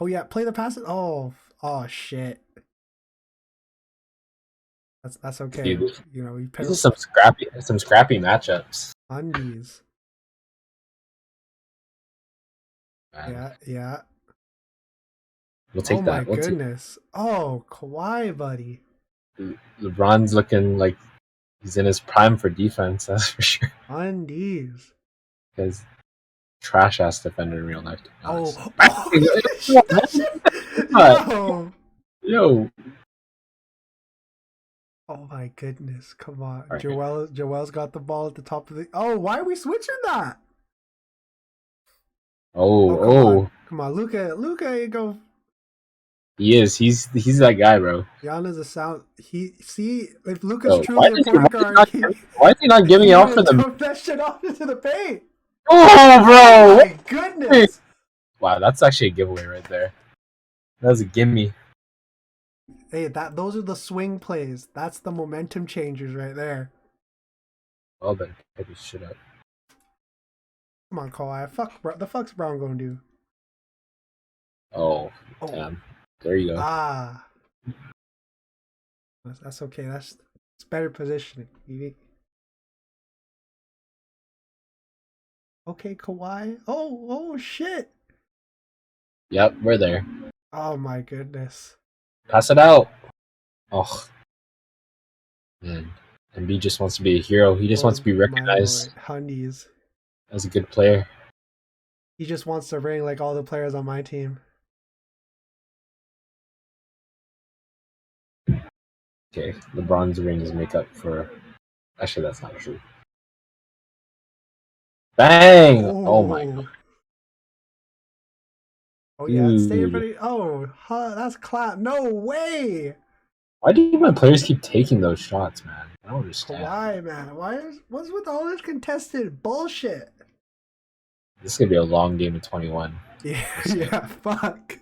[SPEAKER 1] Oh yeah, play the passes. Oh shit. That's okay.
[SPEAKER 2] Dude,
[SPEAKER 1] you know,
[SPEAKER 2] this is some scrappy matchups.
[SPEAKER 1] Undies.
[SPEAKER 2] Man.
[SPEAKER 1] Yeah.
[SPEAKER 2] We'll take that.
[SPEAKER 1] Oh my goodness. Oh, Kawhi, buddy.
[SPEAKER 2] LeBron's looking like he's in his prime for defense, that's for sure.
[SPEAKER 1] Undies.
[SPEAKER 2] Because trash ass defender in real life.
[SPEAKER 1] Oh,
[SPEAKER 2] no. Yo.
[SPEAKER 1] Oh my goodness! Come on,
[SPEAKER 2] Right.
[SPEAKER 1] Joel's got the ball at the top of the. Oh, why are we switching that?
[SPEAKER 2] Come
[SPEAKER 1] on, Luka, you go.
[SPEAKER 2] He is. He's that guy, bro.
[SPEAKER 1] Giannis a sound. If Luka's truly
[SPEAKER 2] why
[SPEAKER 1] a point guard,
[SPEAKER 2] why is he not giving it off for them?
[SPEAKER 1] That shit off into the paint.
[SPEAKER 2] Oh, bro!
[SPEAKER 1] Oh my goodness!
[SPEAKER 2] Wow, that's actually a giveaway right there. That was a gimme.
[SPEAKER 1] Hey, those are the swing plays. That's the momentum changers right there.
[SPEAKER 2] Well then, pick his shit up.
[SPEAKER 1] Come on, Kawhi. The fuck's Brown gonna do?
[SPEAKER 2] Oh, damn. There you go.
[SPEAKER 1] Ah. That's okay. It's better positioning. Okay, Kawhi. Oh shit.
[SPEAKER 2] Yep, we're there.
[SPEAKER 1] Oh my goodness.
[SPEAKER 2] Pass it out. Oh. Man. Embiid just wants to be a hero. He just wants to be recognized as a good player.
[SPEAKER 1] He just wants to ring like all the players on my team.
[SPEAKER 2] Okay, LeBron's rings make up for... Actually, that's not true. Bang! Oh my god.
[SPEAKER 1] Oh yeah, stay in front of... that's clap. No way!
[SPEAKER 2] Why do my players keep taking those shots, man? I don't understand.
[SPEAKER 1] Why, man? What's with all this contested bullshit?
[SPEAKER 2] This is gonna be a long game of 21.
[SPEAKER 1] Yeah, fuck.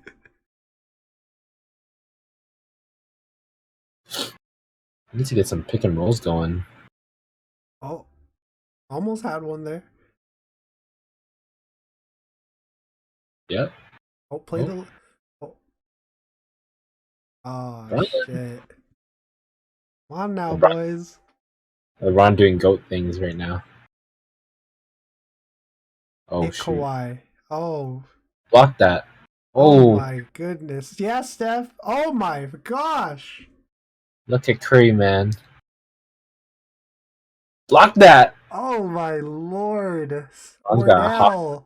[SPEAKER 2] I need to get some pick and rolls going.
[SPEAKER 1] Oh, almost had one there.
[SPEAKER 2] Yep.
[SPEAKER 1] Oh, play the... Oh, shit. Come on now, boys.
[SPEAKER 2] LeBron doing GOAT things right now. Oh, shoot.
[SPEAKER 1] Kawhi. Oh.
[SPEAKER 2] Block that.
[SPEAKER 1] Oh my goodness. Yeah, Steph. Oh my gosh.
[SPEAKER 2] Look at Curry, man. Block that.
[SPEAKER 1] Oh my lord.
[SPEAKER 2] Come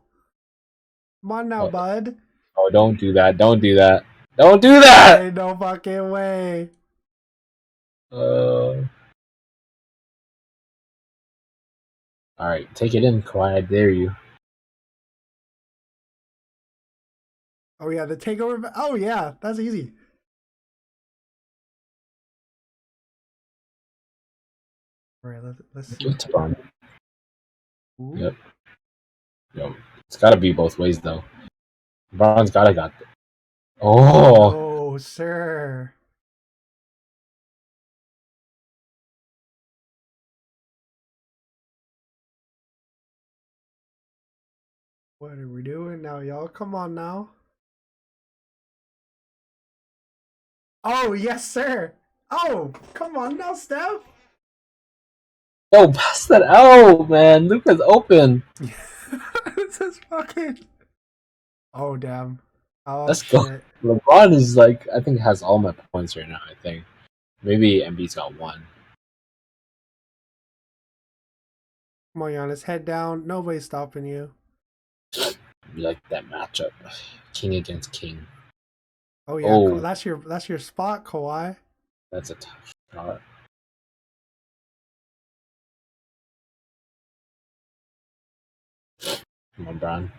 [SPEAKER 1] on now, bud.
[SPEAKER 2] Oh, don't do that. Don't do that. Don't do that!
[SPEAKER 1] Ain't no fucking way.
[SPEAKER 2] Alright, take it in, Kawhi. I dare you.
[SPEAKER 1] Oh yeah, the takeover. Oh yeah, that's easy. All right, let's see.
[SPEAKER 2] Give it to Bron. Yep. Yo, it's gotta be both ways, though. Bron's gotta got it. Oh!
[SPEAKER 1] No, sir. What are we doing now, y'all? Come on now. Oh, yes, sir. Oh, come on now, Steph.
[SPEAKER 2] Yo, pass that out, man. Luka's open.
[SPEAKER 1] This is fucking. Oh, damn. Oh,
[SPEAKER 2] Let's
[SPEAKER 1] shit.
[SPEAKER 2] go. LeBron is like, I think has all my points right now, I think. Maybe Embiid's got one.
[SPEAKER 1] Come on, Giannis, head down. Nobody's stopping you.
[SPEAKER 2] You like that matchup. King against king.
[SPEAKER 1] Oh yeah,
[SPEAKER 2] Oh.
[SPEAKER 1] that's your spot, Kawhi.
[SPEAKER 2] That's a tough shot. Come on, Bron.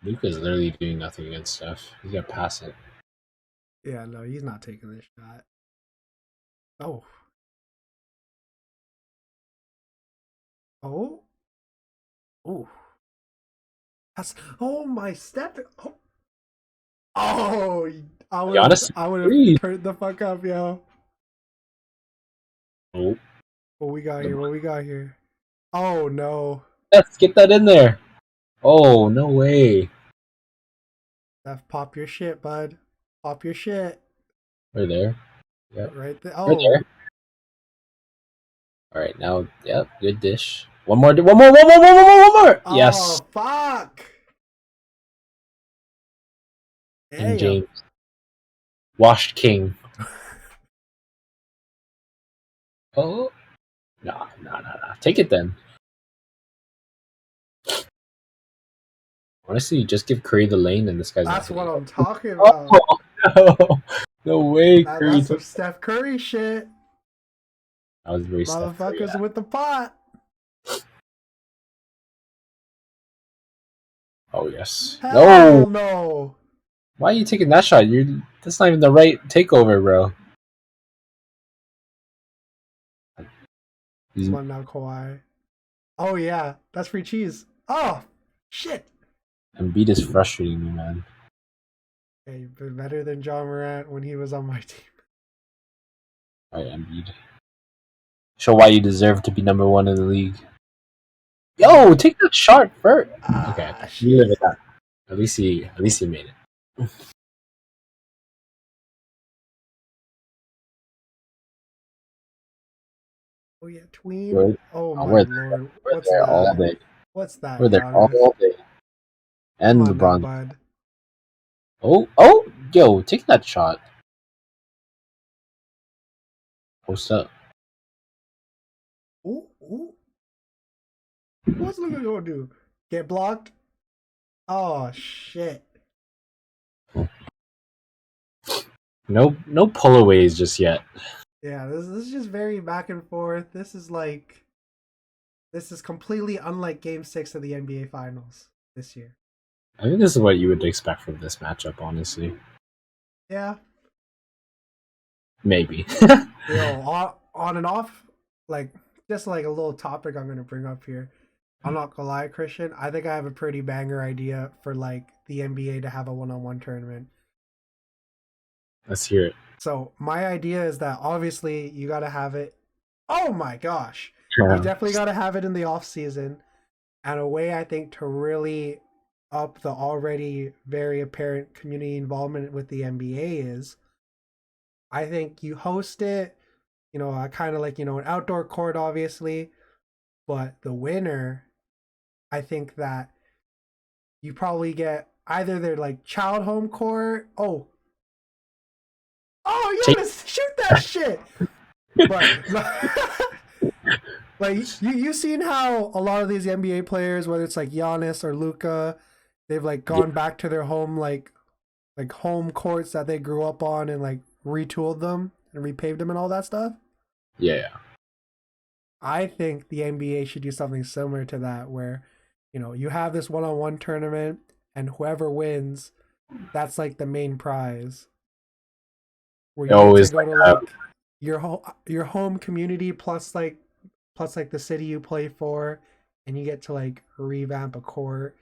[SPEAKER 2] Luka's literally doing nothing against Steph. He's gonna pass it.
[SPEAKER 1] Yeah, no, he's not taking this shot. Oh. Oh. Oh. That's my step. Oh. Oh, I would have turned the fuck up, yo.
[SPEAKER 2] Oh.
[SPEAKER 1] What we got here? What we got here? Oh no.
[SPEAKER 2] Let's get that in there. Oh, no way.
[SPEAKER 1] Steph, pop your shit, bud. Pop your shit.
[SPEAKER 2] Right there. Yep.
[SPEAKER 1] Right there. Oh.
[SPEAKER 2] Right there. All right, now, yep, good dish. One more. Oh, yes.
[SPEAKER 1] Fuck.
[SPEAKER 2] King James. Washed King. Oh. No. Take it then. Honestly, just give Curry the lane and this guy's
[SPEAKER 1] That's what I'm
[SPEAKER 2] go.
[SPEAKER 1] talking about.
[SPEAKER 2] Oh, no way, Curry.
[SPEAKER 1] That's some Steph Curry shit.
[SPEAKER 2] That was very
[SPEAKER 1] Motherfuckers with the pot.
[SPEAKER 2] Oh, yes.
[SPEAKER 1] Hell no.
[SPEAKER 2] Why are you taking that shot? That's not even the right takeover, bro.
[SPEAKER 1] Come on now, Kawhi. Oh, yeah. That's free cheese. Oh, shit.
[SPEAKER 2] Embiid is frustrating me, man.
[SPEAKER 1] Hey, you've been better than John Morant when he was on my team.
[SPEAKER 2] All right, Embiid. Show why you deserve to be number one in the league. Yo, take that shot first. Okay, you live with that. At least he made it.
[SPEAKER 1] Oh yeah, tween.
[SPEAKER 2] We're,
[SPEAKER 1] oh my
[SPEAKER 2] we're
[SPEAKER 1] lord,
[SPEAKER 2] we're
[SPEAKER 1] what's
[SPEAKER 2] there
[SPEAKER 1] that?
[SPEAKER 2] all day.
[SPEAKER 1] What's that?
[SPEAKER 2] We're there all day. And
[SPEAKER 1] come on
[SPEAKER 2] LeBron.
[SPEAKER 1] now, bud.
[SPEAKER 2] Oh, yo, take that shot. Post up.
[SPEAKER 1] Ooh. What's Luka gonna do? Get blocked? Oh shit.
[SPEAKER 2] No pullaways just yet.
[SPEAKER 1] Yeah, this is just very back and forth. This is completely unlike Game 6 of the NBA Finals this year.
[SPEAKER 2] I think this is what you would expect from this matchup, honestly.
[SPEAKER 1] Yeah.
[SPEAKER 2] Maybe.
[SPEAKER 1] Yo, on and off, like just like a little topic I'm gonna bring up here. I'm not gonna lie, Christian. I think I have a pretty banger idea for like the NBA to have a one-on-one tournament.
[SPEAKER 2] Let's hear it.
[SPEAKER 1] So my idea is that obviously you gotta have it. Oh my gosh. You definitely gotta have it in the off season. And a way I think to really up the already very apparent community involvement with the NBA is I think you host it, kind of like, an outdoor court, obviously, but the winner, I think that you probably get either their like child home court. Oh, yes, shoot that shit. But Like you've seen how a lot of these NBA players, whether it's like Giannis or Luca, they've like
[SPEAKER 2] Yeah,
[SPEAKER 1] gone back to their home like home courts that they grew up on and like retooled them and repaved them and all that stuff.
[SPEAKER 2] yeah.
[SPEAKER 1] I think the NBA should do something similar to that, where you have this one-on-one tournament, and whoever wins, that's like the main prize, where
[SPEAKER 2] It
[SPEAKER 1] you get to
[SPEAKER 2] always
[SPEAKER 1] go
[SPEAKER 2] like
[SPEAKER 1] to like your home community plus like the city you play for, and you get to like revamp a court.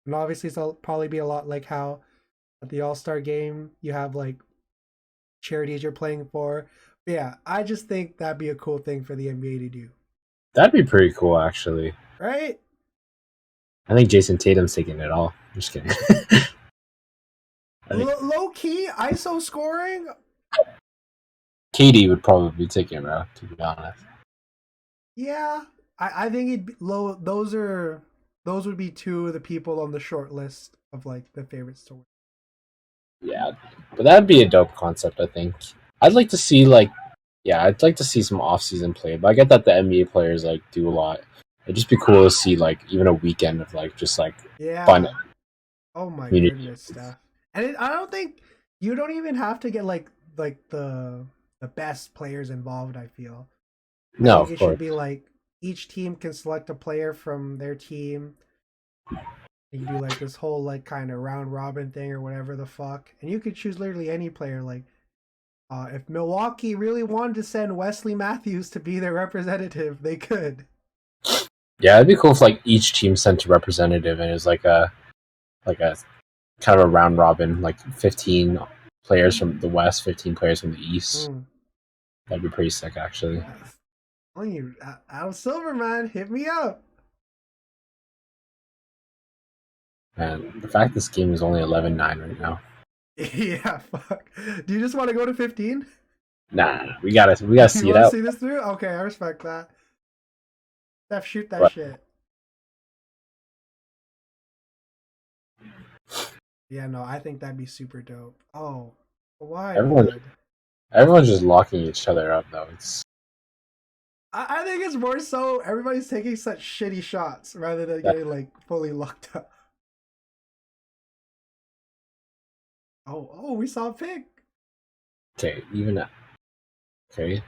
[SPEAKER 1] And obviously, it'll probably be a lot like how at the All-Star game you have like charities you're playing for. But yeah, I just think that'd be a cool thing for the NBA to do,
[SPEAKER 2] that'd be pretty cool actually.
[SPEAKER 1] right?
[SPEAKER 2] I think Jason Tatum's taking it all. I'm just kidding. I think
[SPEAKER 1] Low key ISO scoring.
[SPEAKER 2] Katie would probably be taking it out, to be honest.
[SPEAKER 1] Yeah, I think it'd be low. Those would be two of the people on the short list of like the favorite stories.
[SPEAKER 2] Yeah, but that'd be a dope concept. I think I'd like to see like, yeah, I'd like to see some off-season play. But I get that the NBA players like do a lot. It'd just be cool to see like even a weekend of like just like fun
[SPEAKER 1] Yeah. Oh my
[SPEAKER 2] community.
[SPEAKER 1] goodness, Steph. And I don't think you don't even have to get like the best players involved. I feel. I
[SPEAKER 2] No,
[SPEAKER 1] think
[SPEAKER 2] of
[SPEAKER 1] it should
[SPEAKER 2] course.
[SPEAKER 1] be like each team can select a player from their team. You can do like this whole like kind of round robin thing or whatever the fuck, and you could choose literally any player. Like, if Milwaukee really wanted to send Wesley Matthews to be their representative, they could.
[SPEAKER 2] Yeah, it'd be cool if like each team sent a representative and it was like a kind of a round robin, like 15 players from the West, 15 players from the East.
[SPEAKER 1] Mm.
[SPEAKER 2] That'd be pretty sick, actually.
[SPEAKER 1] On you, Adam Silverman, hit me up.
[SPEAKER 2] And the fact this game is only 11-9 right now.
[SPEAKER 1] Yeah, fuck. Do you just want to go to 15?
[SPEAKER 2] Nah, we gotta
[SPEAKER 1] You
[SPEAKER 2] see it
[SPEAKER 1] want to
[SPEAKER 2] out.
[SPEAKER 1] see this through? Okay, I respect that. Steph, shoot that
[SPEAKER 2] But
[SPEAKER 1] shit. Yeah, no, I think that'd be super dope. Oh, why,
[SPEAKER 2] everyone,
[SPEAKER 1] bud?
[SPEAKER 2] everyone's just locking each other up though. It's
[SPEAKER 1] I think it's more so everybody's taking such shitty shots rather than
[SPEAKER 2] that
[SPEAKER 1] getting like fully locked up. Oh, we saw a pick.
[SPEAKER 2] okay. Even okay,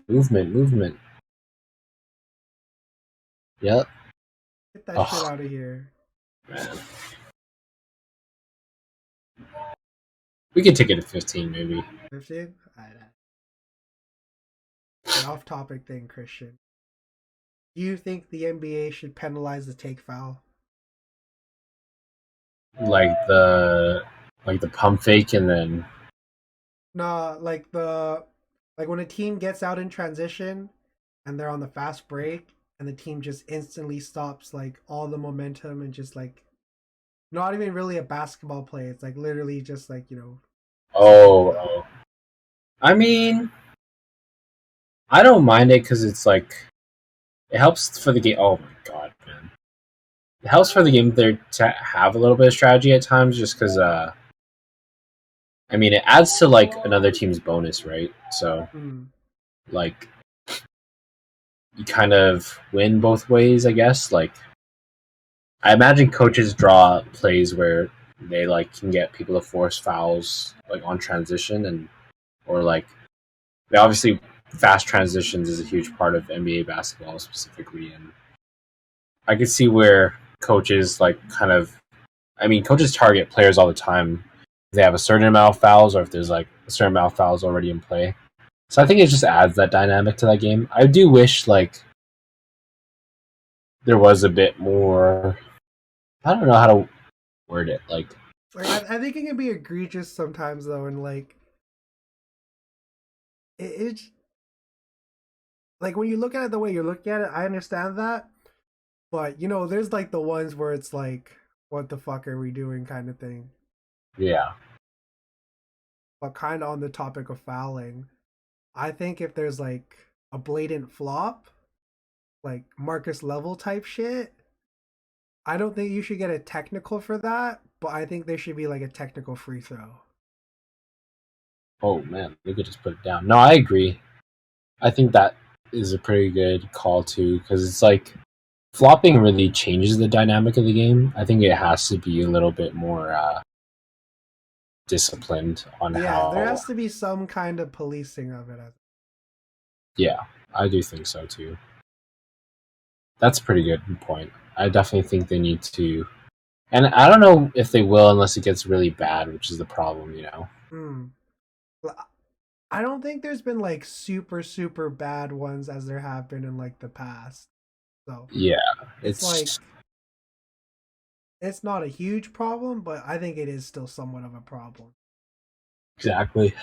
[SPEAKER 2] movement. Yep.
[SPEAKER 1] Get that shit
[SPEAKER 2] Oh
[SPEAKER 1] out of here.
[SPEAKER 2] man, we could take it to 15 maybe.
[SPEAKER 1] 15? An off topic thing, Christian. Do you think the NBA should penalize the take foul?
[SPEAKER 2] Like the pump fake and then
[SPEAKER 1] Nah, like when a team gets out in transition and they're on the fast break and the team just instantly stops like all the momentum and just like not even really a basketball play. It's like literally just like,
[SPEAKER 2] oh, oh. I mean, I don't mind it because it's like it helps for the game. Oh my god, man! It helps for the game there to have a little bit of strategy at times, just because. I mean, it adds to like another team's bonus, right? So
[SPEAKER 1] mm,
[SPEAKER 2] like you kind of win both ways, I guess. Like I imagine coaches draw plays where they like can get people to force fouls like on transition and or like they obviously fast transitions is a huge part of NBA basketball specifically, and I could see where coaches like kind of. I mean, coaches target players all the time. If they have a certain amount of fouls, or if there's like a certain amount of fouls already in play. So I think it just adds that dynamic to that game. I do wish like there was a bit more. I don't know how to word it.
[SPEAKER 1] like I think it can be egregious sometimes though, and like it's like when you look at it the way you're looking at it, I understand that, but there's like the ones where it's like, what the fuck are we doing kind of thing.
[SPEAKER 2] yeah.
[SPEAKER 1] But kind of on the topic of fouling, I think if there's like a blatant flop, like Marcus level type shit, I don't think you should get a technical for that, but I think there should be like a technical free throw.
[SPEAKER 2] Oh man, we could just put it down. No, I agree. I think that is a pretty good call too, because it's like flopping really changes the dynamic of the game. I think it has to be a little bit more disciplined on
[SPEAKER 1] Yeah, there
[SPEAKER 2] how.
[SPEAKER 1] has to be some kind of policing of it.
[SPEAKER 2] Yeah, I do think so too. That's a pretty good point. I definitely think they need to, and I don't know if they will unless it gets really bad, which is the problem, you know.
[SPEAKER 1] Hmm. I don't think there's been like super bad ones as there have been in like the past. So
[SPEAKER 2] Yeah,
[SPEAKER 1] it's like
[SPEAKER 2] it's
[SPEAKER 1] it's not a huge problem, but I think it is still somewhat of a problem.
[SPEAKER 2] exactly.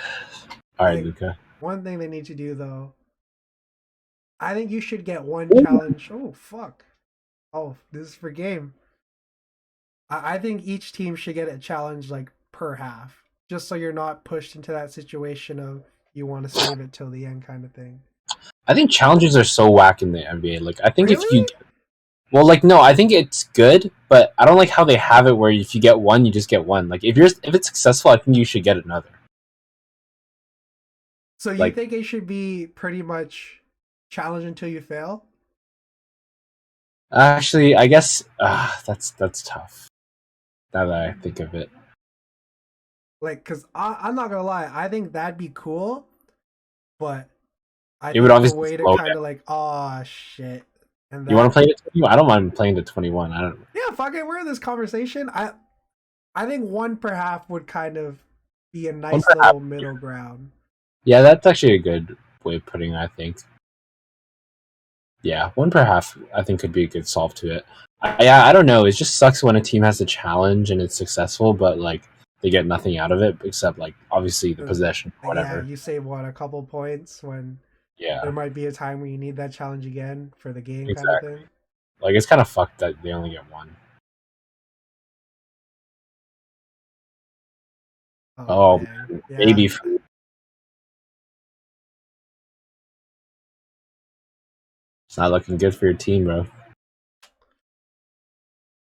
[SPEAKER 2] All right,
[SPEAKER 1] Like
[SPEAKER 2] Luca.
[SPEAKER 1] one thing they need to do though, I think you should get one challenge. Oh fuck! Oh, this is for game. I think each team should get a challenge like per half, just so you're not pushed into that situation of you want to save it till the end kind of thing.
[SPEAKER 2] I think challenges are so whack in the NBA. Like, I think if you,
[SPEAKER 1] Really?
[SPEAKER 2] well, like, no, I think it's good, but I don't like how they have it where if you get one, you just get one. Like, if it's successful, I think you should get another.
[SPEAKER 1] So you
[SPEAKER 2] Like,
[SPEAKER 1] think it should be pretty much challenge until you fail?
[SPEAKER 2] actually, I guess that's tough. Now that I think of it,
[SPEAKER 1] Like, cause I'm not gonna lie, I think that'd be cool, but I
[SPEAKER 2] it would
[SPEAKER 1] think the
[SPEAKER 2] obviously
[SPEAKER 1] way to
[SPEAKER 2] slow
[SPEAKER 1] kind
[SPEAKER 2] down.
[SPEAKER 1] of like, oh shit, and
[SPEAKER 2] You want
[SPEAKER 1] that,
[SPEAKER 2] to play to 21? I don't mind playing to 21. I don't.
[SPEAKER 1] yeah, fuck it, we're in this conversation. I think one per half would kind of be a
[SPEAKER 2] One
[SPEAKER 1] nice
[SPEAKER 2] per half.
[SPEAKER 1] little middle ground.
[SPEAKER 2] Yeah, that's actually a good way of putting it, I think. Yeah, one per half, I think, could be a good solve to it. Yeah, I don't know. It just sucks when a team has a challenge and it's successful, but like they get nothing out of it except like obviously the possession or
[SPEAKER 1] Yeah,
[SPEAKER 2] whatever.
[SPEAKER 1] you save what, a couple points when there
[SPEAKER 2] Yeah,
[SPEAKER 1] might be a time where you need that challenge again for the game kind of
[SPEAKER 2] exactly.
[SPEAKER 1] thing.
[SPEAKER 2] Like it's kind of fucked that they only get one.
[SPEAKER 1] Oh
[SPEAKER 2] Oh
[SPEAKER 1] dang.
[SPEAKER 2] man,
[SPEAKER 1] Yeah.
[SPEAKER 2] baby, it's not looking good for your team, bro.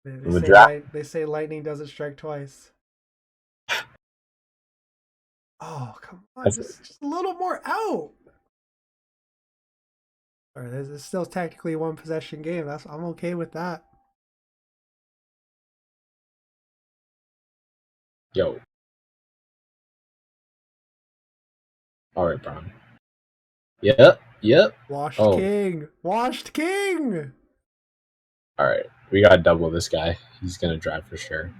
[SPEAKER 1] They
[SPEAKER 2] From a
[SPEAKER 1] say
[SPEAKER 2] draft,
[SPEAKER 1] lightning doesn't strike twice. Oh, come on,
[SPEAKER 2] that's
[SPEAKER 1] just a little more out. Or there's still technically one possession game. I'm okay with that.
[SPEAKER 2] yo. All right, Brown. Yep, yep.
[SPEAKER 1] Washed
[SPEAKER 2] Oh,
[SPEAKER 1] King, washed King.
[SPEAKER 2] all right. We gotta double this guy. He's gonna drive for sure.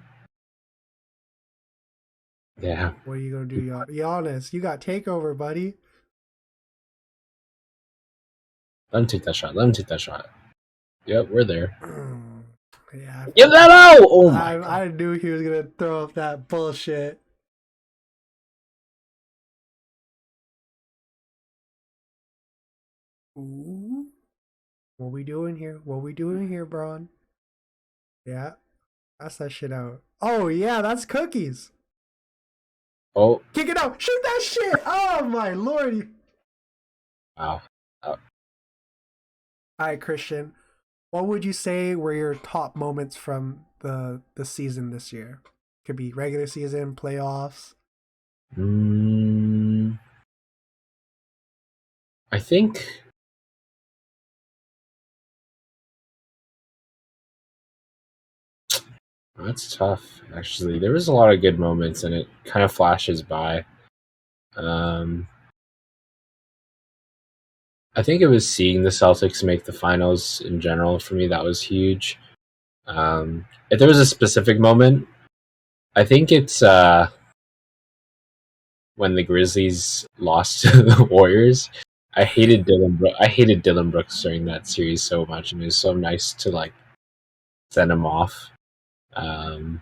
[SPEAKER 2] Yeah.
[SPEAKER 1] What are you gonna do, Giannis? You got takeover, buddy.
[SPEAKER 2] Let him take that shot. Let him take that shot. Yep, we're there.
[SPEAKER 1] Yeah,
[SPEAKER 2] Give that out! Oh my god.
[SPEAKER 1] I knew he was gonna throw up that bullshit. Ooh, what we doing here? What we doing here, Braun? Yeah, pass that shit out. Oh yeah, that's cookies.
[SPEAKER 2] Oh,
[SPEAKER 1] Kick it out! Shoot that shit! Oh my lord!
[SPEAKER 2] wow.
[SPEAKER 1] All right, Christian. What would you say were your top moments from the season this year? Could be regular season, playoffs.
[SPEAKER 2] Mm, I think that's tough. Actually, there was a lot of good moments, and it kind of flashes by. Um, I think it was seeing the Celtics make the finals in general for me that was huge. If there was a specific moment, I think it's when the Grizzlies lost to the Warriors. I hated Dylan Brooks during that series so much, and it was so nice to like send him off. Um,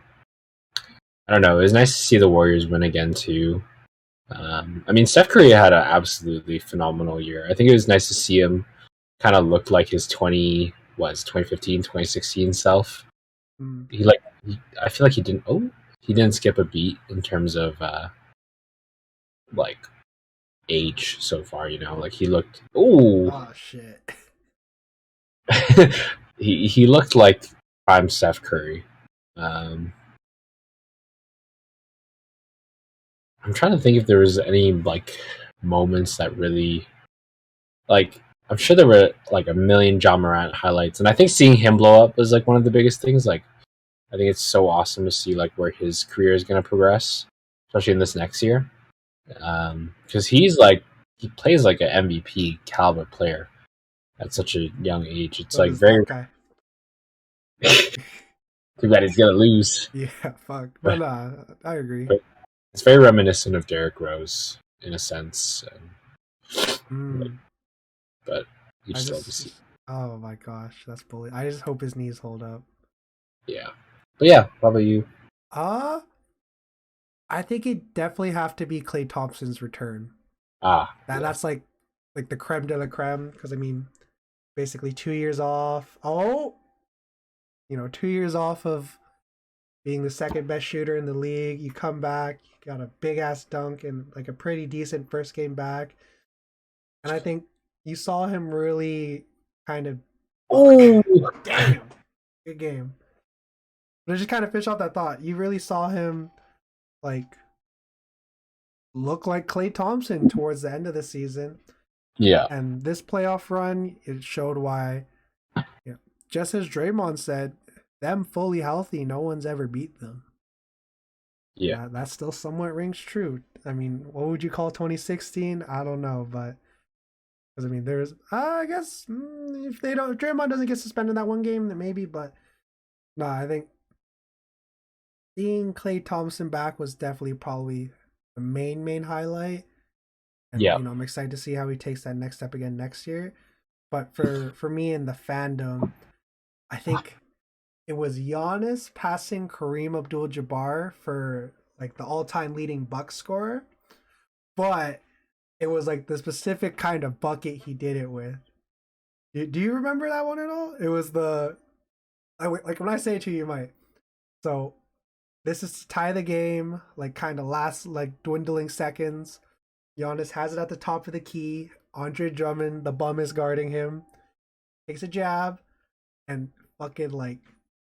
[SPEAKER 2] I don't know. It was nice to see the Warriors win again too. I mean, Steph Curry had an absolutely phenomenal year. I think it was nice to see him kind of look like his 2015, 2016 self.
[SPEAKER 1] Mm.
[SPEAKER 2] I feel like he didn't skip a beat in terms of like age so far. You know, like he looked. Oh,
[SPEAKER 1] Oh shit.
[SPEAKER 2] he looked like prime Steph Curry. Um, I'm trying to think if there was any like moments that really like I'm sure there were like a million John Morant highlights, and I think seeing him blow up was like one of the biggest things. Like, I think it's so awesome to see like where his career is going to progress, especially in this next year. Because he plays like an MVP caliber player at such a young age. It's
[SPEAKER 1] So
[SPEAKER 2] like
[SPEAKER 1] does
[SPEAKER 2] very
[SPEAKER 1] that guy.
[SPEAKER 2] too bad he's gonna lose,
[SPEAKER 1] Yeah, fuck. But
[SPEAKER 2] but,
[SPEAKER 1] I agree.
[SPEAKER 2] but it's very reminiscent of Derrick Rose in a sense. Like,
[SPEAKER 1] Mm,
[SPEAKER 2] but you
[SPEAKER 1] I
[SPEAKER 2] just love to see.
[SPEAKER 1] just, oh my gosh, that's bully. I just hope his knees hold up.
[SPEAKER 2] Yeah, but yeah. How about you?
[SPEAKER 1] Uh, I think it definitely have to be Klay Thompson's return.
[SPEAKER 2] Yeah,
[SPEAKER 1] That's like the creme de la creme. Because I mean, basically 2 years off. Oh, 2 years off of being the second best shooter in the league. You come back, you got a big ass dunk and like a pretty decent first game back. And I think you saw him really kind of,
[SPEAKER 2] Oh,
[SPEAKER 1] damn, good game. But just kind of finish off that thought. You really saw him like look like Klay Thompson towards the end of the season.
[SPEAKER 2] yeah,
[SPEAKER 1] And this playoff run, it showed why, just as Draymond said, them fully healthy, no one's ever beat them.
[SPEAKER 2] yeah.
[SPEAKER 1] That still somewhat rings true. I mean, what would you call 2016? I don't know, but because I mean, there's I guess if Draymond doesn't get suspended that one game, then maybe. But no, I think seeing Klay Thompson back was definitely probably the main highlight. And
[SPEAKER 2] Yeah.
[SPEAKER 1] I'm excited to see how he takes that next step again next year. But for me in the fandom, I think it was Giannis passing Kareem Abdul-Jabbar for like the all-time leading Bucks scorer, but it was like the specific kind of bucket he did it with. Do you remember that one at all? It was like when I say it to you, you might. So this is to tie the game, like kind of last like dwindling seconds. Giannis has it at the top of the key. Andre Drummond, the bum is guarding him, takes a jab and fucking like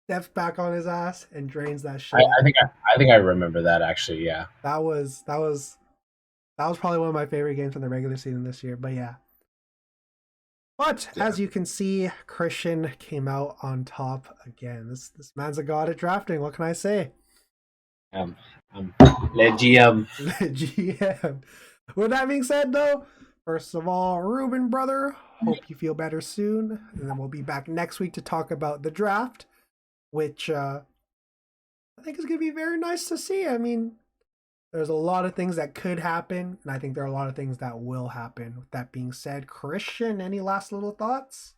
[SPEAKER 1] steps back on his ass and drains that
[SPEAKER 2] I,
[SPEAKER 1] shit.
[SPEAKER 2] I think I think I remember that actually. Yeah,
[SPEAKER 1] That was probably one of my favorite games from the regular season this year. But yeah. But
[SPEAKER 2] yeah.
[SPEAKER 1] as you can see, Christian came out on top again. This man's a god at drafting. What can I say?
[SPEAKER 2] Um, let GM.
[SPEAKER 1] GM. With that being said, though, first of all, Ruben, brother, hope you feel better soon. And then we'll be back next week to talk about the draft, which I think is going to be very nice to see. I mean, there's a lot of things that could happen, and I think there are a lot of things that will happen. With that being said, Christian, any last little thoughts?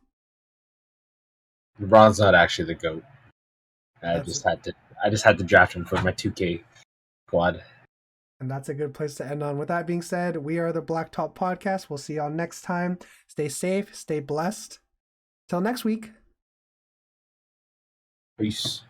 [SPEAKER 2] LeBron's not actually the GOAT.
[SPEAKER 1] That's
[SPEAKER 2] I just had to draft him for my 2K squad.
[SPEAKER 1] and that's a good place to end on. With that being said, we are the Blacktop Podcast. We'll see y'all next time. Stay safe, stay blessed. Till next week.
[SPEAKER 2] Peace.